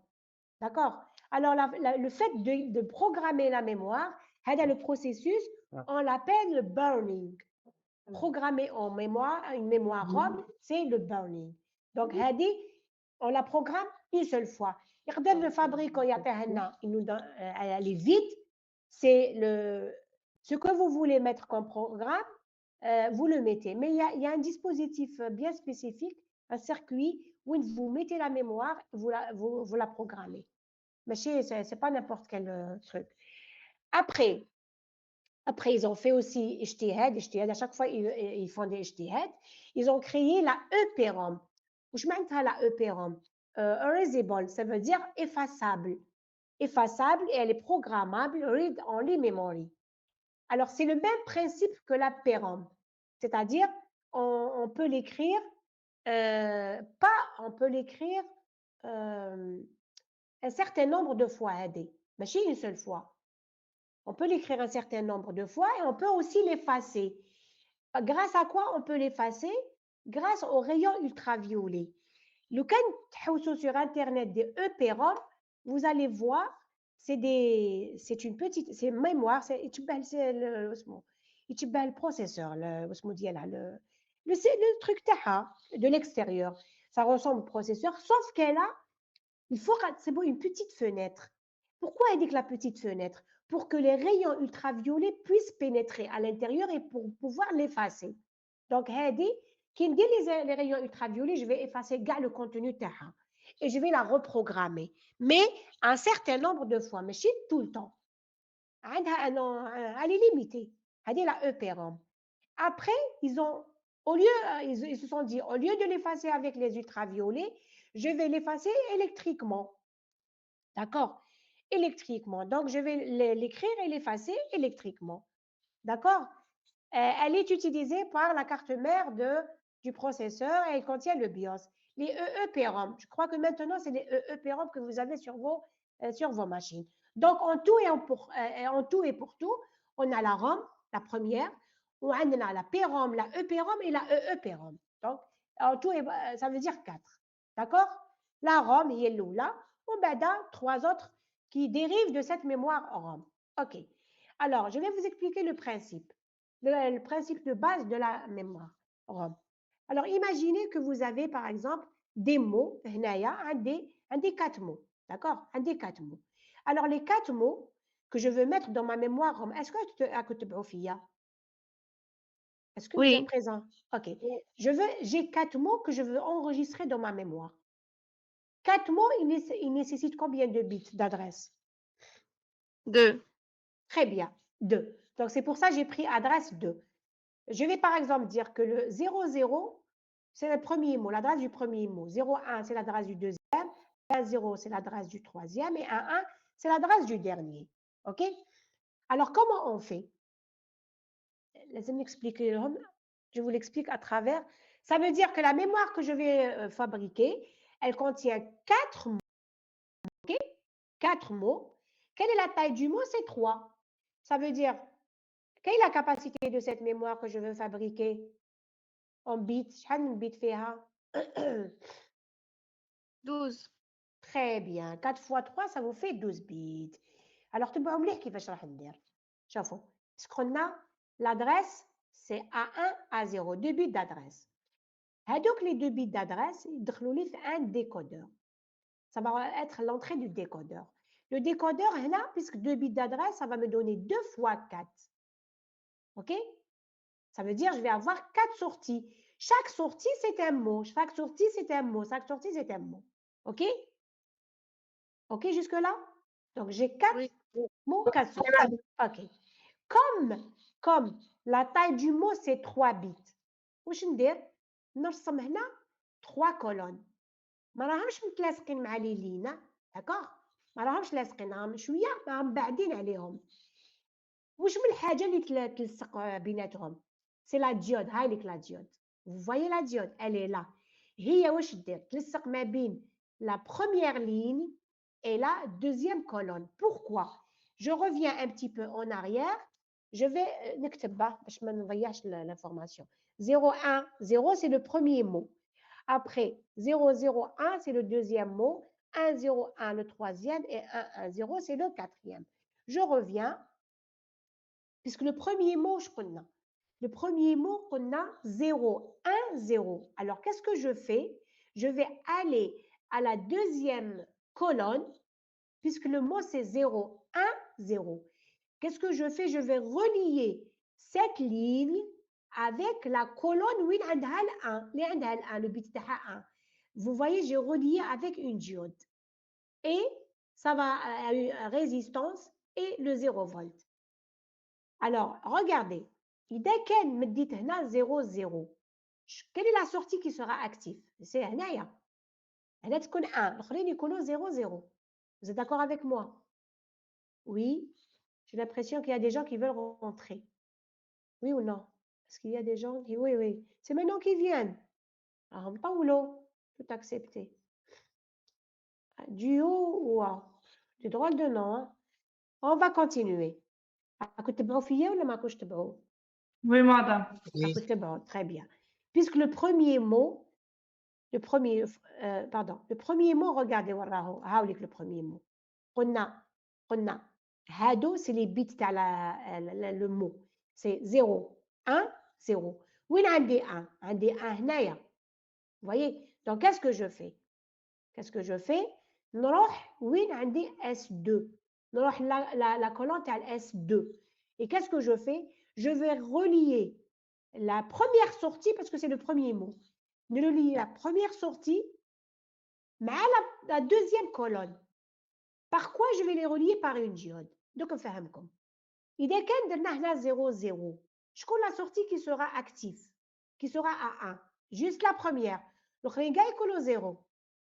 D'accord? Alors, le fait de programmer la mémoire, le processus, on l'appelle le burning. Programmer en mémoire, une mémoire ROM, c'est le burning. Donc, on la programme une seule fois. Le fabricant, il nous donne, elle est vide. C'est ce que vous voulez mettre comme programme, vous le mettez. Mais il y a un dispositif bien spécifique, un circuit où vous mettez la mémoire, vous la programmez. Mais c'est pas n'importe quel truc. Après, ils ont fait aussi ijtihad. À chaque fois, ils font des ijtihad. Ils ont créé la EPROM. Je mets la EPROM. Erasable, ça veut dire effaçable. Effaçable et elle est programmable, read only memory. Alors, c'est le même principe que la PROM. C'est-à-dire, on peut l'écrire, on peut l'écrire un certain nombre de fois, mais une seule fois. On peut l'écrire un certain nombre de fois et on peut aussi l'effacer. Grâce à quoi on peut l'effacer? Grâce aux rayons ultraviolets. Le cas sur Internet des EPROM, vous allez voir, c'est une petite, c'est mémoire, c'est le processeur, le truc de l'extérieur. Ça ressemble au processeur, sauf qu'elle a, il faut, c'est bon, une petite fenêtre. Pourquoi elle dit que la petite fenêtre? Pour que les rayons ultraviolets puissent pénétrer à l'intérieur et pour pouvoir l'effacer. Donc, elle dit, qui me dit les rayons ultraviolets, je vais effacer le contenu taha et je vais la reprogrammer. Mais un certain nombre de fois, mais tout le temps. Elle est limitée. Elle est la EPROM. Après, ils se sont dit, au lieu de l'effacer avec les ultraviolets, je vais l'effacer électriquement. D'accord? Électriquement. Donc, je vais l'écrire et l'effacer électriquement. D'accord? Elle est utilisée par la carte mère du processeur et elle contient le BIOS. Les EEPROM, je crois que maintenant, c'est les EEPROM que vous avez sur vos machines. Donc, en tout et pour tout, on a la ROM, la première, on a la PROM, la EPROM et la EEPROM. Donc, en tout, ça veut dire 4. D'accord? La ROM, il y a là, on a 3 autres qui dérivent de cette mémoire ROM. OK. Alors, je vais vous expliquer le principe de base de la mémoire ROM. Alors, imaginez que vous avez, par exemple, des mots, un des 4 mots, d'accord? Un des 4 mots. Alors, les 4 mots que je veux mettre dans ma mémoire ROM, est-ce que tu Est-ce que tu es présent? OK. J'ai 4 mots que je veux enregistrer dans ma mémoire. 4 mots, ils nécessitent combien de bits d'adresse? 2. Très bien, 2. Donc, c'est pour ça que j'ai pris adresse 2. Je vais par exemple dire que le 00, c'est le premier mot, l'adresse du premier mot. 01, c'est l'adresse du deuxième. 10, c'est l'adresse du troisième. Et 11, c'est l'adresse du dernier. OK? Alors, comment on fait? Laissez-moi expliquer. Je vous l'explique à travers. Ça veut dire que la mémoire que je vais fabriquer, elle contient 4 mots. OK? 4 mots. Quelle est la taille du mot? C'est 3. Ça veut dire, quelle est la capacité de cette mémoire que je veux fabriquer en bits? شحال من bit فيها? 12. Très bien. 4 fois 3, ça vous fait 12 bits. Alors, تبعوا مليح كيفاش راح ندير. شوفوا. Ce qu'on a, l'adresse, c'est A1, A0, 2 bits d'adresse. هادوك les 2 bits d'adresse, يدخلوا لي في un décodeur. Ça va être l'entrée du décodeur. Le décodeur, là, puisque 2 bits d'adresse, ça va me donner 2 fois 4. OK? Ça veut dire que je vais avoir 4 sorties. Chaque sortie, c'est un mot. Chaque sortie, c'est un mot. Chaque sortie, c'est un mot. OK? OK jusque-là? Donc, j'ai 4 mots, 4 sorties. OK. Comme la taille du mot, c'est 3 bits. واش ندير؟ نرسم هنا 3 colonnes. ما راهمش متلاصقين مع لي لينا. d'accord؟ ما راهمش لاصقين، راهم شويه راهم باعدين عليهم. واش من الحاجه اللي تلصق بيناتهم؟ سي لا ديود. هاي لك لا ديود. Vous voyez la diode, elle est là. هي واش دير؟ تلصق ما بين la première ligne et la deuxième colonne. Pourquoi? Je reviens un petit peu en arrière. Je vais نكتبها باش ما نضيعش l'information. 01, 0, c'est le premier mot. Après, 001, c'est le deuxième mot. 101, le troisième. Et 110, c'est le quatrième. Je reviens, puisque le premier mot, je connais. Le premier mot, on a 0, 1, 0. Alors, qu'est-ce que je fais? Je vais aller à la deuxième colonne, puisque le mot, c'est 0, 1, 0. Qu'est-ce que je fais? Je vais relier cette ligne avec la colonne où il y a le bit 1. Vous voyez, j'ai relié avec une diode. Et ça va à une résistance et le 0 volt. Alors, regardez. إذا كان مديت هنا 0 0. Quelle est la sortie qui sera active? C'est هنايا. هنا تكون 1. الآخرين يكونوا 0 0. Vous êtes d'accord avec moi? Oui. J'ai l'impression qu'il y a des gens qui veulent rentrer. Oui ou non? Est-ce qu'il y a des gens qui... Oui, oui. C'est maintenant qu'ils viennent. Alors, Paulo, tout accepter. Du haut ou A? Du droit de non. Hein? On va continuer. كنت تبعوا فيا ولا ما كنتش تبعوا؟ Oui, madame. Oui. Très bien. Puisque le premier mot, le premier mot, regardez, هاوليك le premier mot. قلنا هادو c'est les bits تاع le mot c'est 0 1 0 وين عندي 1 عندي 1 هنايا vous voyez donc qu'est-ce que je fais نروح وين عندي S2 نروح la colonne تاع S2 et qu'est-ce que je fais je vais relier la première sortie parce que c'est le premier mot de relier la première sortie مع la deuxième colonne. Par quoi je vais les relier par une diode. Donc, نفهمكم. إذا كان درنا هنا 0 0 شكون la sortie qui sera active qui sera à 1 juste la première الآخرين كاع يكونوا 0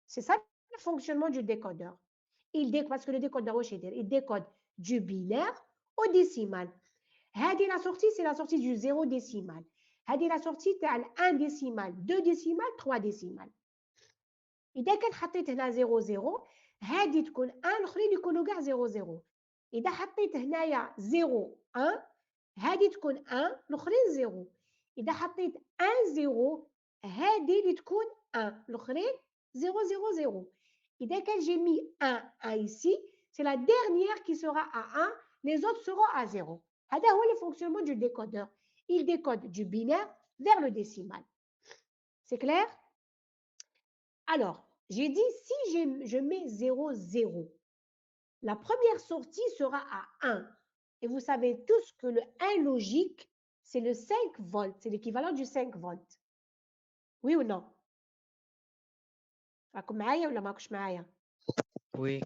c'est ça le fonctionnement du décodeur parce que le décodeur واش يدير il décode du binaire au décimal هذه la sortie c'est la sortie du 0 décimal هذه la sortie تاع 1 décimal 2 décimal 3 décimal إذا كان حطيت هنا 0 0 هذه تكون 1 الآخرين يكونوا كاع 0 0 إذا حطيت هنايا 0 1 هذه تكون 1 الآخرين 0 إذا حطيت 1 0 هذه اللي تكون 1 الآخرين 0 0 0 إذا كان j'ai mis 1 1 ici c'est la dernière qui sera à 1 les autres seront à 0 هذا هو le fonctionnement du décodeur il décode du binaire vers le décimal c'est clair alors j'ai dit si je mets 0 0 la première sortie sera à 1 et vous savez tous que le 1 logique c'est le 5 volts c'est l'équivalent du 5 volts oui ou non راكم معايا ولا ماكوش معايا Oui.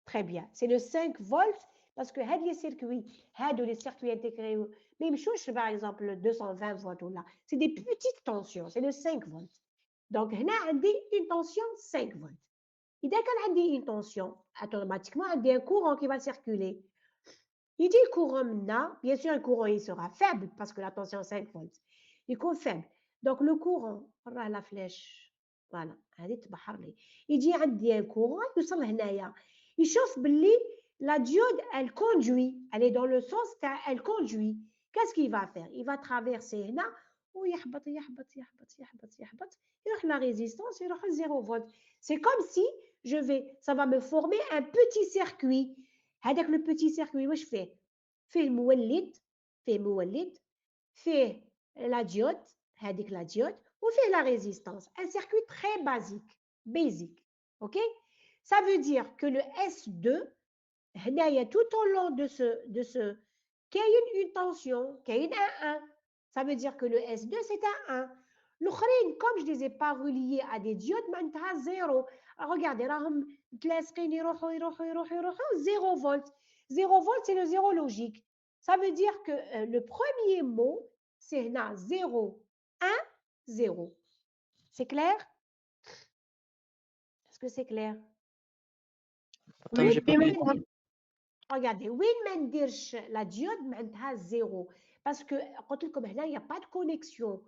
Très bien. C'est le 5 volts parce que les circuits, les circuits intégrés, même chose, par exemple, le 220 volts ou là, c'est des petites tensions, c'est le 5 volts. Donc, on a une tension 5 volts. Et dès qu'on a une tension, automatiquement, on a un courant qui va circuler. Il dit courant maintenant, bien sûr, le courant il sera faible parce que la tension 5 volts. Il est faible. Donc, le courant, voilà la flèche. Voilà. Il dit il y a un courant, يوصل هنايا. يشوف باللي la diode elle conduit elle est dans le sens elle conduit qu'est-ce qu'il va faire il va traverser هنا ويحبط يحبط يحبط يحبط يحبط يروح la résistance يروح 0 volt c'est comme si ça va me former un petit circuit هذاك le petit circuit واش فيه المولد فيه la diode هذيك la diode وفيه la résistance un circuit très basique OK ça veut dire que le S2, tout au long de ce qu'il y a une tension, qu'il y a un 1. Ça veut dire que le S2, c'est un 1. L'autre, comme je ne les ai pas reliés à des diodes, maintenant 0. Regardez, là, 0 volts. 0 volts, c'est le 0 logique. Ça veut dire que le premier mot, c'est 0, 1, 0. C'est clair? Est-ce que c'est clair? Attends, j'ai pas bien compris. Regardez, وين ما نديرش la diode معناتها 0 parce que قلت لكم هنا il n'y a pas de connexion.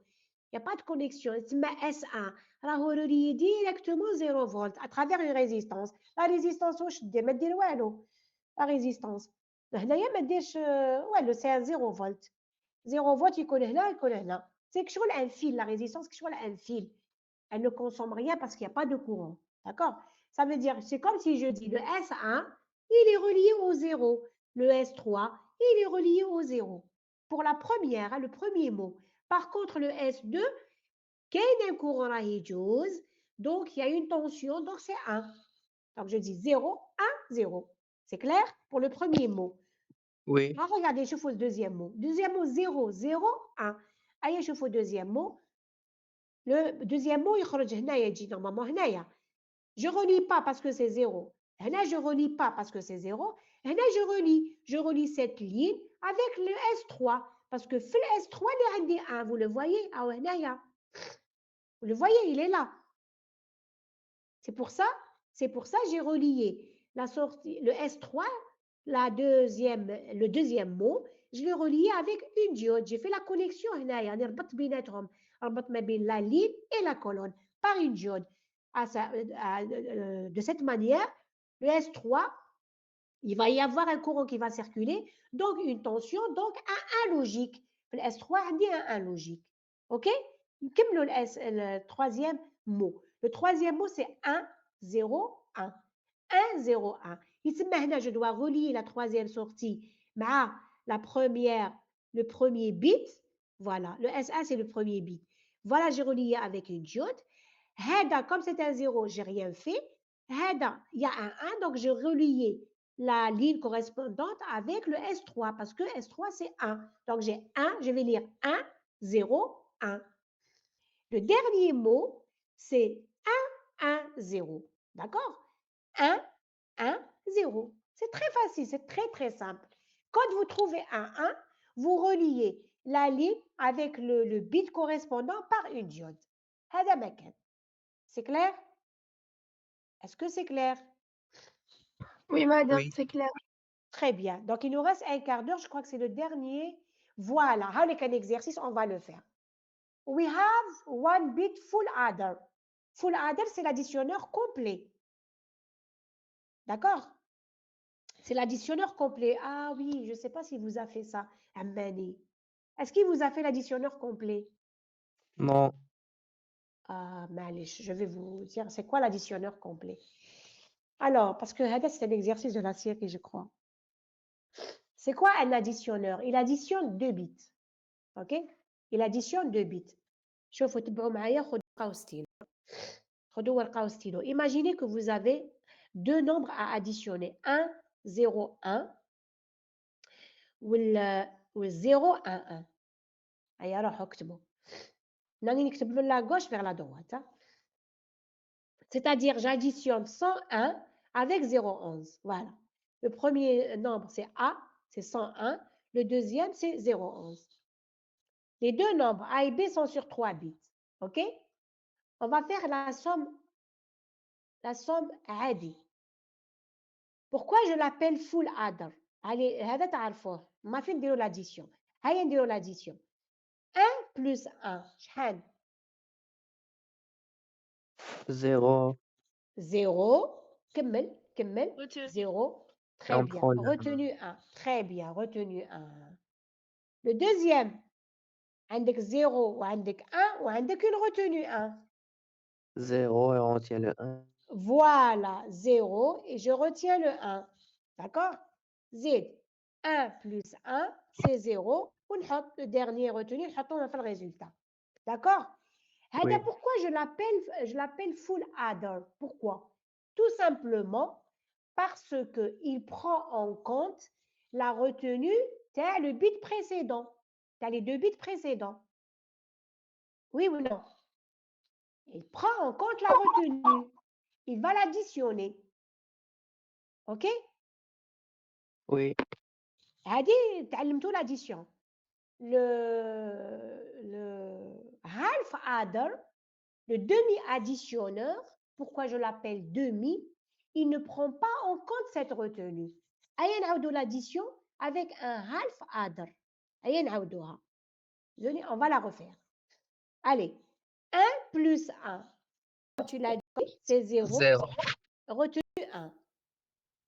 Il n'y a pas de connexion. تسمى S1 راهو relié directement 0 volt à travers une résistance. La résistance واش دير؟ ما دير والو. La résistance. هنايا ما ديرش والو c'est 0 volt. 0 volt يكون هنا يكون هنا. C'est كشغل un fil la résistance كشغل un fil. Elle ne consomme rien parce qu'il n'y a pas de courant. D'accord? Ça veut dire, c'est comme si je dis le S1, il est relié au 0. Le S3, il est relié au 0. Pour la première, le premier mot. Par contre, le S2, il y a un courant donc il y a une tension, donc c'est 1. Donc je dis 0, 1, 0. C'est clair? Pour le premier mot. Oui. Alors, regardez, je fais le deuxième mot. Deuxième mot, 0, 0, 1. Allez, je fais le deuxième mot. Le deuxième mot, il y normalement هنايا. Je ne relie pas parce que c'est 0. Là, je ne relie pas parce que c'est 0. Là, je relie cette ligne avec le S3 parce que le S3, il est 1. Vous le voyez? Vous le voyez, il est là. C'est pour ça j'ai relié la sortie, le S3, le deuxième mot, je l'ai relié avec une diode. J'ai fait la connexion la ligne et la colonne par une diode. De cette manière, le S3, il va y avoir un courant qui va circuler, donc une tension, donc un 1 logique. Le S3 a dit un 1 logique. OK? Le troisième mot. Le troisième mot, c'est 1, 0, 1. 1, 0, 1. يتسمى هنا je dois relier la troisième sortie مع la première, le premier bit. Voilà, le S1 c'est le premier bit. Voilà, j'ai relié avec une diode. هذا, comme c'est un 0, j'ai rien fait. هذا, il y a un 1, donc j'ai relié la ligne correspondante avec le S3 parce que S3 c'est 1. Donc j'ai 1, je vais lire 1, 0, 1. Le dernier mot, c'est 1, 1, 0. D'accord? 1, 1, 0. C'est très facile, c'est très très simple. Quand vous trouvez un 1, vous reliez la ligne avec le bit correspondant par une diode. هذا ما كان. C'est clair? Est-ce que c'est clair? Oui, madame, Oui. c'est clair. Très bien. Donc, il nous reste un quart d'heure. Je crois que c'est le dernier. Voilà. Avec un exercice, on va le faire. We have one bit full adder. Full adder, c'est l'additionneur complet. D'accord? C'est l'additionneur complet. Ah oui, je ne sais pas si vous a fait ça, Ammani. Est-ce qu'il vous a fait l'additionneur complet? Non. Ah, معلش, je vais vous dire, c'est quoi l'additionneur complet? Alors, parce que c'est un exercice de la série, je crois. C'est quoi un additionneur? Il additionne 2 bits. OK? Il additionne 2 bits. شوفوا تبعوا معايا خدوا ورقة وستيلو. خدوا ورقة وستيلو. Imaginez que vous avez deux nombres à additionner. 1, 0, 1 وال 0, 1, 1. هيا روحوا اكتبوا. ناني نكتب من la gauche vers la droite. C'est-à-dire, j'additionne 101 avec 011. Voilà. Le premier nombre, c'est A, c'est 101. Le deuxième, c'est 011. Les deux nombres A et B sont sur 3 bits. OK? On va faire la somme عادي. Pourquoi je l'appelle full adder? Allez, هذا تعرفوه. ما في نديروا l'addition. هيا نديروا l'addition. 1 plus 1 شحال؟ 0. 0. كمل. Retenu. 0. Et Très on bien. prend le 1. Retenu 1. Très bien. Retenu 1. Le deuxième, عندك 0 وعندك 1 وعندك une retenue 1. 0 et on retient le 1. Voilà, 0 et je retiens le 1. D'accord? Z. 1 plus 1, c'est 0. ونحط le dernier retenu, نحطه في le résultat. D'accord? Oui. Pourquoi je l'appelle full adder? Pourquoi? Tout simplement parce qu'il prend en compte la retenue, t'as le bit précédent. Tu as les deux bits précédents. Oui ou non? Il prend en compte la retenue. Il va l'additionner. OK? Oui. هذه تعلمتوا l'addition. Le half adder, le demi-additionneur, pourquoi je l'appelle demi, il ne prend pas en compte cette retenue. هيا نعاودوا l'addition avec un half adder. هيا نعاودوها. On va la refaire. Allez, 1 plus 1. Tu l'as dit, c'est 0. 0. Retenu 1.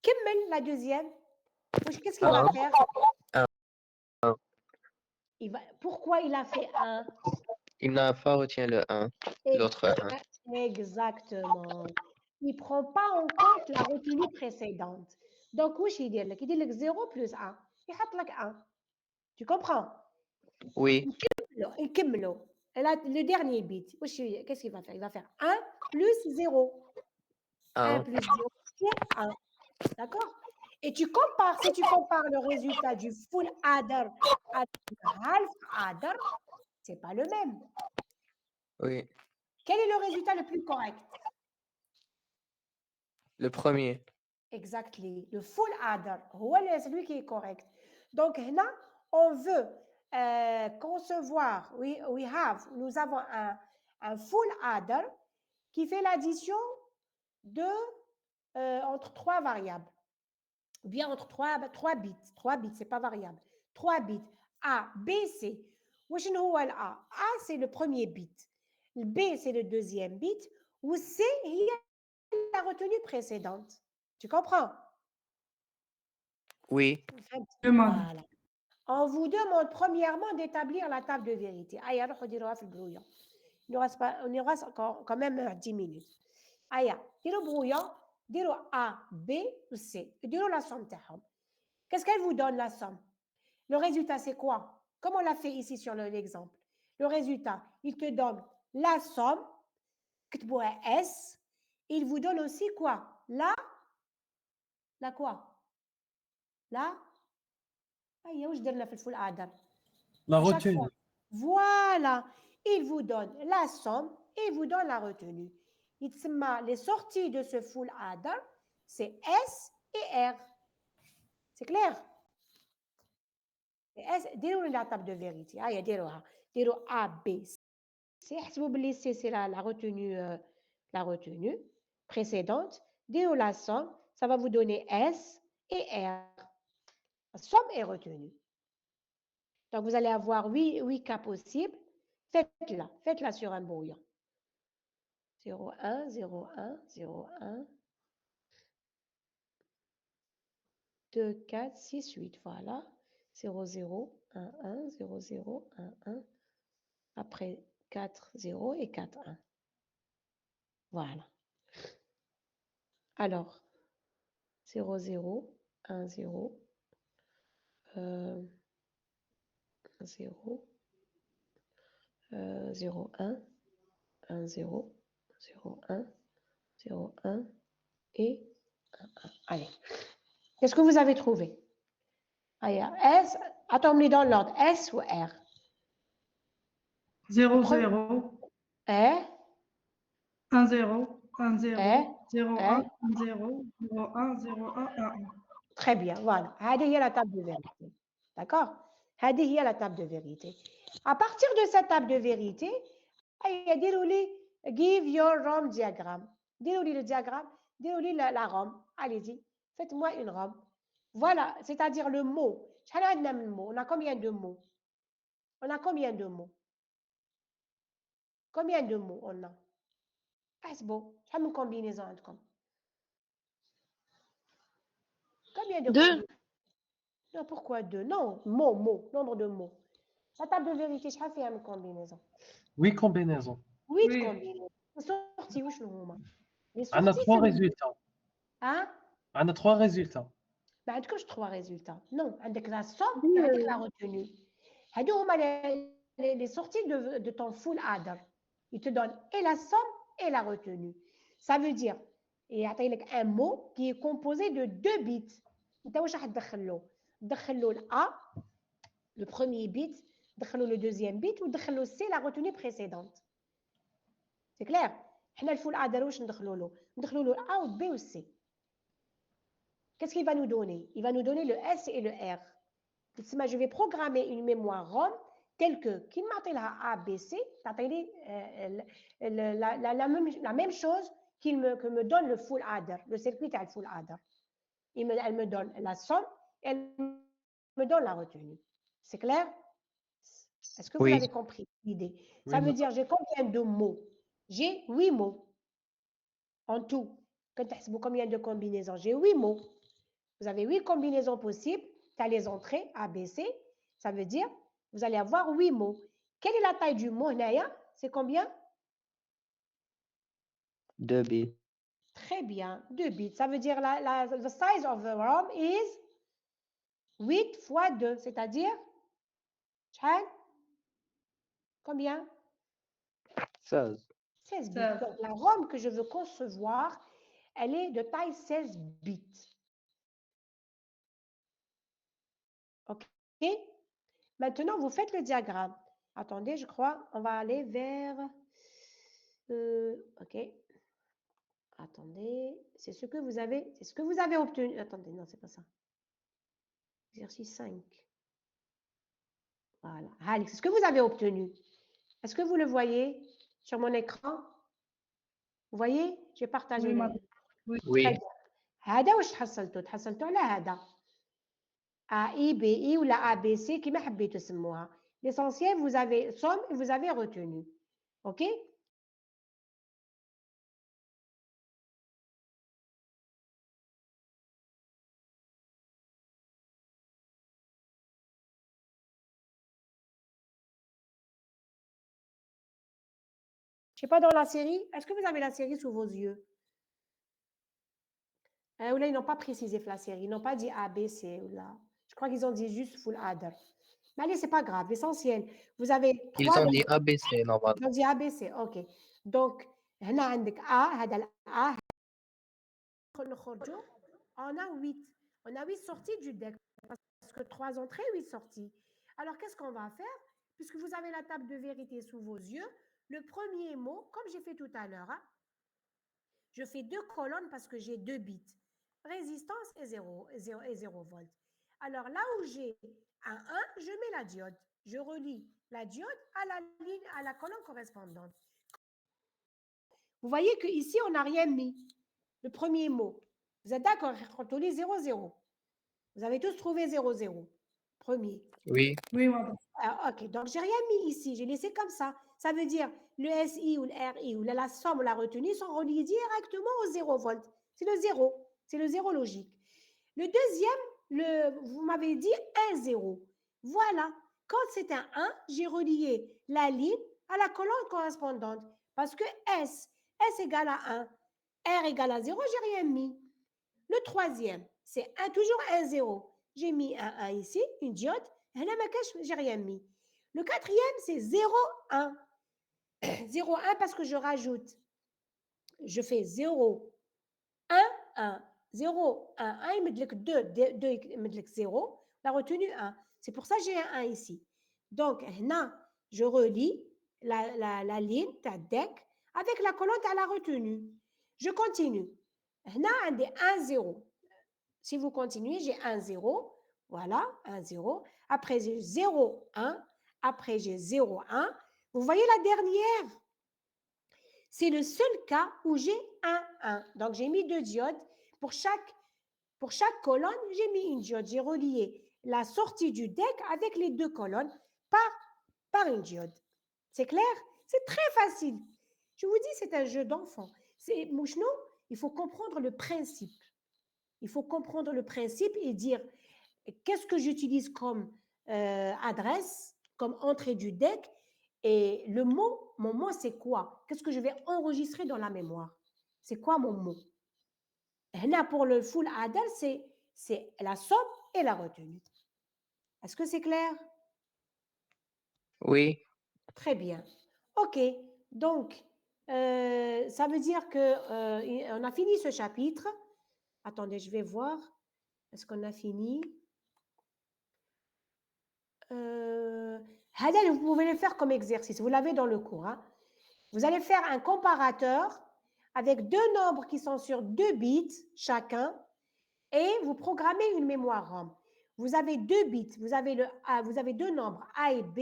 Kimmel, la deuxième. Qu'est-ce qu'il va faire? 1. Pourquoi il a fait 1? Il n'a pas retenu le 1. L'autre 1. Exactement. Il ne prend pas en compte la retenue précédente. Donc, où il dit 0 plus 1. Il fait 1. Tu comprends? Oui. Il kimmelo. Le dernier bit. Qu'est-ce qu'il va faire? Il va faire 1 plus 0. 1 plus 0, c'est 1. D'accord? Et tu compares, si tu compares le résultat du full adder à half adder, ce n'est pas le même. Oui. Quel est le résultat le plus correct? Le premier. Exactly. Le full adder, c'est lui qui est correct. Donc, là, on veut concevoir, nous avons un full adder qui fait l'addition entre 3 variables. Ou bien entre 3 bits. 3 bits, ce n'est pas variable. 3 bits. A, B, C. واش هو ال A? A, c'est le premier bit. Le B, c'est le deuxième bit. Ou C, il y a la retenue précédente. Tu comprends? Oui. Voilà. On vous demande premièrement d'établir la table de vérité. Aya, il nous reste quand même 10 minutes. Aya, dis le brouillon. ديروا A, B ou C. ديروا la somme تاعهم. Qu'est-ce qu'elle vous donne la somme? Le résultat, c'est quoi? Comme on l'a fait ici sur l'exemple. Le résultat, il te donne la somme, S. Il vous donne aussi quoi? La quoi? La retenue. Voilà. Il vous donne la somme et il vous donne la retenue. Les sorties de ce full adder, c'est S et R. C'est clair? ديروا la table de vérité. ديروا A, B, C. C'est la retenue précédente. Dérou la somme, ça va vous donner S et R. La somme est retenue. Donc, vous allez avoir 8 cas possibles. Faites-la sur un brouillon. 0, 1, 0, 1, 0, 1, 2, 4, 6, 8. Voilà. 0, 0, 1, 1, 0, 0, 1, 1. Après, 4, 0 et 4, 1. Voilà. Alors, 0, 0, 1, 0, 0, 0, 1, 1, 0, 0, 1, 0, 1 et 1, 1. Allez. Qu'est-ce que vous avez trouvé? Allez, S, attends-moi dans l'ordre. S ou R? 0, 0. 1, 0, 1, 0, 0, 1, 0, 0, 1, 0, 1, 1. Très bien, voilà. هذه هي la table de vérité. D'accord? هذه هي la table de vérité. À partir de cette table de vérité, give your ROM diagramme. Dis-lui le diagramme, dis-lui la ROM. Allez-y, faites-moi une ROM. Voilà, c'est-à-dire le mot. On a combien de mots? On a combien de mots? Combien de mots on a? C'est beau. Combien de combinaisons عندكم? Combien de combinaisons? Non, pourquoi deux? Non, mots, nombre de mots. La table de vérité, je fais une combinaison. 8 combinaisons. 8 combinaisons. Les sorties, où sont les sorties? On a 3 résultats. Hein? On a 3 résultats. ما عندكمش 3 résultats. Non, عندك la somme, عندك la retenue. هادو هما les sorties de ton full adder. Il te donne et la somme et la retenue. Ça veut dire, il y a un mot qui est composé de 2 bits. انت واش راح تدخل له؟ تدخل له A, le premier bit, تدخل له le deuxième bit وتدخل له C, la retenue précédente. C'est clair? حنا الفول adder واش ندخلوا له؟ ندخلوا له A ou B ou C. Qu'est-ce qu'il va nous donner? Il va nous donner le S et le R. Je vais programmer une mémoire ROM telle que, qui m'appellera A, B, C, la même chose que me donne le full adder, le circuit à full adder. Elle me donne la somme, elle me donne la retenue. C'est clair? Est-ce que vous avez compris l'idée? Ça veut dire, j'ai combien de mots? J'ai 8 mots en tout. Combien de combinaisons? J'ai 8 mots. Vous avez 8 combinaisons possibles. Tu as les entrées A, B, C. Ça veut dire, vous allez avoir 8 mots. Quelle est la taille du mot, Naya? C'est combien? 2 bits. Très bien, 2 bits. Ça veut dire the size of the ROM is 8 fois 2, c'est-à-dire combien? 16. 16 bits. Donc, la ROM que je veux concevoir, elle est de taille 16 bits. OK? Maintenant, vous faites le diagramme. Attendez, je crois, on va aller vers... OK. Attendez, c'est ce que vous avez obtenu. Attendez, non, c'est pas ça. Exercice 5. Voilà. Allez, c'est ce que vous avez obtenu. Est-ce que vous le voyez sur mon écran? Vous voyez? J'ai partagé. Oui. هذا واش تحصلتوا على هذا A, I, B, I ou la A, B, C كما حبيتوا تسموها. L'essentiel, vous avez somme et vous avez retenu. OK? Je ne sais pas dans la série. Est-ce que vous avez la série sous vos yeux? Ou là, ils n'ont pas précisé la série. Ils n'ont pas dit A, B, C. Ou là. Je crois qu'ils ont dit juste full adder. Mais allez, c'est pas grave. L'essentiel, vous avez Ils trois. ont dit ABC Ils normalement. ont dit A, B, C. OK. Donc, هنا عندك A, هذا ال A. On a 8. On a 8 sorties du deck. Parce que 3 entrées, 8 sorties. Alors, qu'est-ce qu'on va faire? Puisque vous avez la table de vérité sous vos yeux, le premier mot, comme j'ai fait tout à l'heure, hein, je fais 2 colonnes parce que j'ai 2 bits. Résistance et 0 volts. Alors, là où j'ai un 1, je mets la diode. Je relie la diode à la ligne, à la colonne correspondante. Vous voyez qu'ici, on n'a rien mis. Le premier mot. Vous êtes d'accord? Quand on lit 0, 0. Vous avez tous trouvé 0, 0. Premier. Oui. Oui, madame. Ah, OK. Donc, j'ai rien mis ici. J'ai laissé comme ça. Ça veut dire le SI ou le RI ou la somme ou la retenue sont reliés directement au 0 volt. C'est le 0. C'est le 0 logique. Le deuxième, vous m'avez dit 1, 0. Voilà. Quand c'est un 1, j'ai relié la ligne à la colonne correspondante. Parce que S égale à 1, R égale à 0, j'ai rien mis. Le troisième, c'est toujours 1, 0. J'ai mis un 1 ici, une diode. J'ai rien mis. Le quatrième, c'est 0, 1. 0, 1 parce que je rajoute. Je fais 0, 1, 1. 0, 1, 1, il me dit que 2, il me dit que 0. La retenue 1. C'est pour ça que j'ai un 1 ici. Donc, là, je relie la ligne, ta deck, avec la colonne à la retenue. Je continue. Là, on a 1, 0. Si vous continuez, j'ai 1, 0. Voilà, 1, 0. Après, j'ai 0, 1. Après, j'ai 0, 1. Vous voyez la dernière? C'est le seul cas où j'ai 1, 1. Donc, j'ai mis 2 diodes. Pour chaque colonne, j'ai mis une diode. J'ai relié la sortie du deck avec les 2 colonnes par une diode. C'est clair? C'est très facile. Je vous dis, c'est un jeu d'enfant. Mouchnou, il faut comprendre le principe. Il faut comprendre le principe et dire qu'est-ce que j'utilise comme adresse, comme entrée du deck, et mon mot, c'est quoi? Qu'est-ce que je vais enregistrer dans la mémoire? C'est quoi mon mot? Là, pour le full adder, c'est la somme et la retenue. Est-ce que c'est clair? Oui. Très bien. OK. Donc, ça veut dire qu'on a fini ce chapitre. Attendez, je vais voir. Est-ce qu'on a fini? Vous pouvez le faire comme exercice. Vous l'avez dans le cours. Hein. Vous allez faire un comparateur avec 2 nombres qui sont sur 2 bits chacun et vous programmez une mémoire RAM. Vous avez 2 bits. Vous avez 2 nombres A et B,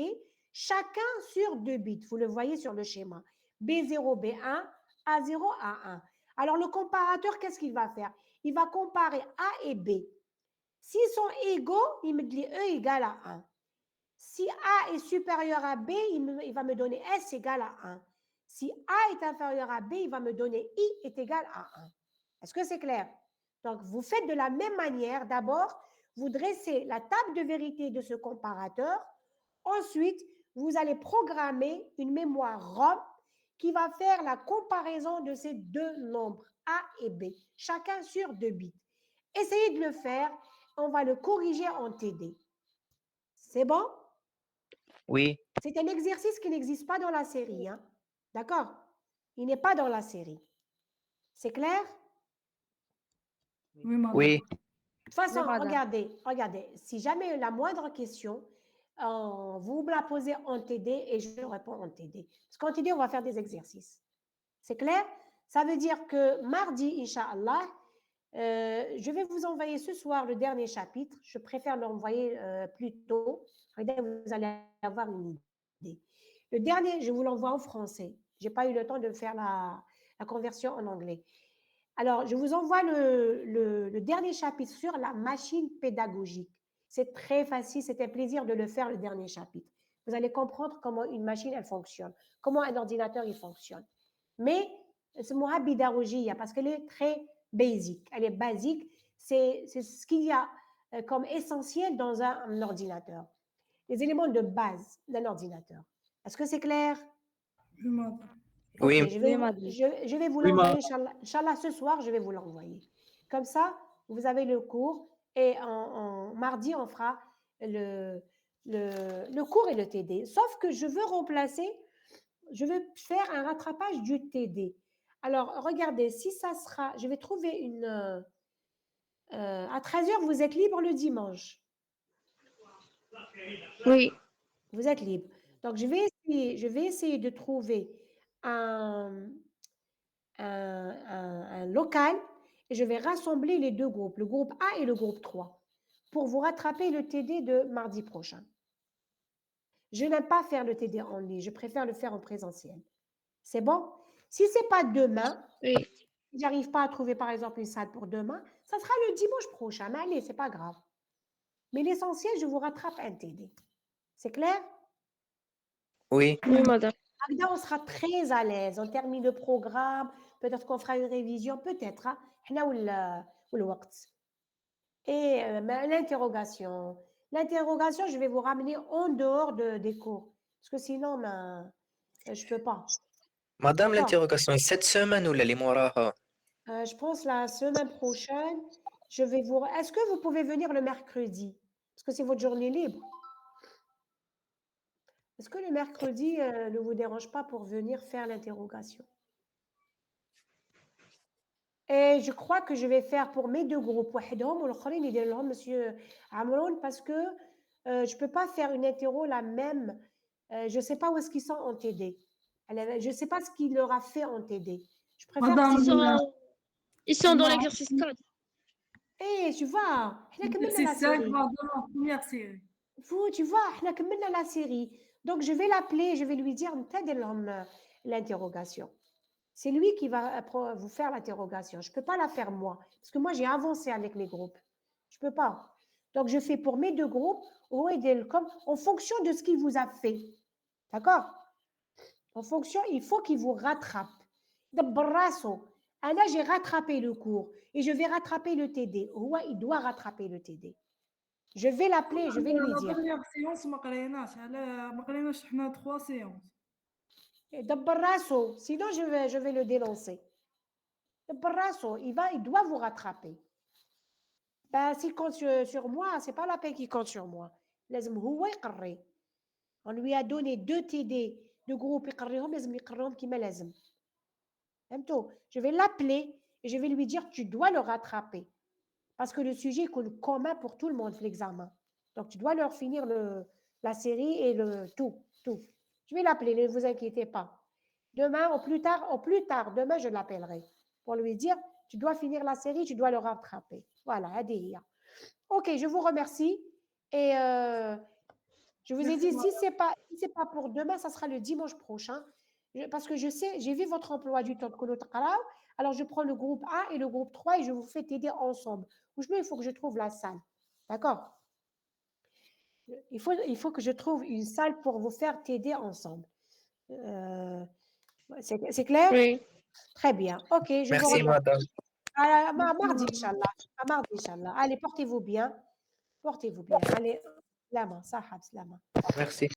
chacun sur 2 bits. Vous le voyez sur le schéma. B0, B1, A0, A1. Alors, le comparateur, qu'est-ce qu'il va faire? Il va comparer A et B. S'ils sont égaux, il me dit E égale à 1. Si A est supérieur à B, il va me donner S égale à 1. Si A est inférieur à B, il va me donner I est égal à 1. Est-ce que c'est clair? Donc, vous faites de la même manière. D'abord, vous dressez la table de vérité de ce comparateur. Ensuite, vous allez programmer une mémoire ROM qui va faire la comparaison de ces 2 nombres A et B, chacun sur 2 bits. Essayez de le faire. On va le corriger en TD. C'est bon? Oui. C'est un exercice qui n'existe pas dans la série. Hein? D'accord? Il n'est pas dans la série. C'est clair? Oui, madame. Oui. De toute façon, Oui, madame. regardez. Si jamais la moindre question, vous me la posez en TD et je réponds en TD. Parce qu'en TD, on va faire des exercices. C'est clair? Ça veut dire que mardi, Inch'Allah, je vais vous envoyer ce soir le dernier chapitre. Je préfère l'envoyer plus tôt. Vous allez avoir une idée. Le dernier, je vous l'envoie en français. Je n'ai pas eu le temps de faire la conversion en anglais. Alors, je vous envoie le dernier chapitre sur la machine pédagogique. C'est très facile, c'est un plaisir de le faire, le dernier chapitre. Vous allez comprendre comment une machine, elle fonctionne, comment un ordinateur, il fonctionne. Mais c'est Mohabidarogia parce qu'elle est très basique. Elle est basique. C'est ce qu'il y a comme essentiel dans un ordinateur. Les éléments de base d'un ordinateur. Est-ce que c'est clair? Oui, madame. Oui. Okay, je vais vous l'envoyer, Inch'Allah, ce soir, je vais vous l'envoyer. Comme ça, vous avez le cours et en mardi, on fera le cours et le TD. Sauf que je veux remplacer, je veux faire un rattrapage du TD. Alors, regardez, si ça sera, je vais trouver une... à 13h, vous êtes libre le dimanche. Oui. Vous êtes libre. Donc, je vais essayer de trouver un local et je vais rassembler les deux groupes, le groupe A et le groupe 3, pour vous rattraper le TD de mardi prochain. Je n'aime pas faire le TD en ligne, je préfère le faire en présentiel. C'est bon? Si ce n'est pas demain, Oui. si j'arrive pas à trouver par exemple une salle pour demain, ça sera le dimanche prochain. Mais allez, ce n'est pas grave. Mais l'essentiel, je vous rattrape un TD. C'est clair? Oui. Oui, madame. Là, on sera très à l'aise. On termine le programme. Peut-être qu'on fera une révision. Peut-être. Hein? Et l'interrogation. L'interrogation, je vais vous ramener en dehors des cours. Parce que sinon, je ne peux pas. Madame, l'interrogation est cette semaine ou les moraha? Je pense la semaine prochaine, je vais vous... Est-ce que vous pouvez venir le mercredi? Parce que c'est votre journée libre. Est-ce que le mercredi ne vous dérange pas pour venir faire l'interrogation? Et je crois que je vais faire pour mes deux groupes, monsieur Amron, parce que je ne peux pas faire une interro la même. Je ne sais pas où est-ce qu'ils sont en TD. Je ne sais pas ce qu'il leur a fait en TD. Je préfère ils sont dans l'exercice 4. Eh, tu vois, C'est 5 dans la première série. Vous, tu vois, on a commencé la série. Donc, je vais l'appeler, je vais lui dire l'interrogation. C'est lui qui va vous faire l'interrogation. Je ne peux pas la faire moi, parce que moi, j'ai avancé avec les groupes. Je ne peux pas. Donc, je fais pour mes deux groupes, en fonction de ce qu'il vous a fait. D'accord? En fonction, il faut qu'il vous rattrape. Là, j'ai rattrapé le cours et je vais rattraper le TD. Il doit rattraper le TD. Je vais l'appeler, je vais lui dire. La dernière séance, ما قريناش حنا 3 séances. Sinon je vais le dénoncer. Il doit vous rattraper. Ben, s'il compte sur moi, c'est pas la peine qu'il compte sur moi. On lui a donné 2 TD de groupe, je vais l'appeler et je vais lui dire tu dois le rattraper. Parce que le sujet est commun pour tout le monde, l'examen. Donc, tu dois leur finir la série et le tout. Je vais l'appeler, ne vous inquiétez pas. Demain, au plus tard, demain, je l'appellerai pour lui dire, tu dois finir la série, tu dois le rattraper. Voilà, Adia. Ok, je vous remercie. Et je vous ai dit, si ce n'est pas pour demain, ça sera le dimanche prochain. Parce que je sais, j'ai vu votre emploi du temps de Kolotakaraw. Alors, je prends le groupe A et le groupe 3 et je vous fais t'aider ensemble. Ou il faut que je trouve la salle. D'accord? Il faut que je trouve une salle pour vous faire t'aider ensemble. C'est clair? Oui. Très bien. Ok, je Merci, vous madame. À mardi, Inch'Allah. À mardi, Inch'Allah. Allez, portez-vous bien. Portez-vous bien. Allez, la main, ça, la main. Merci.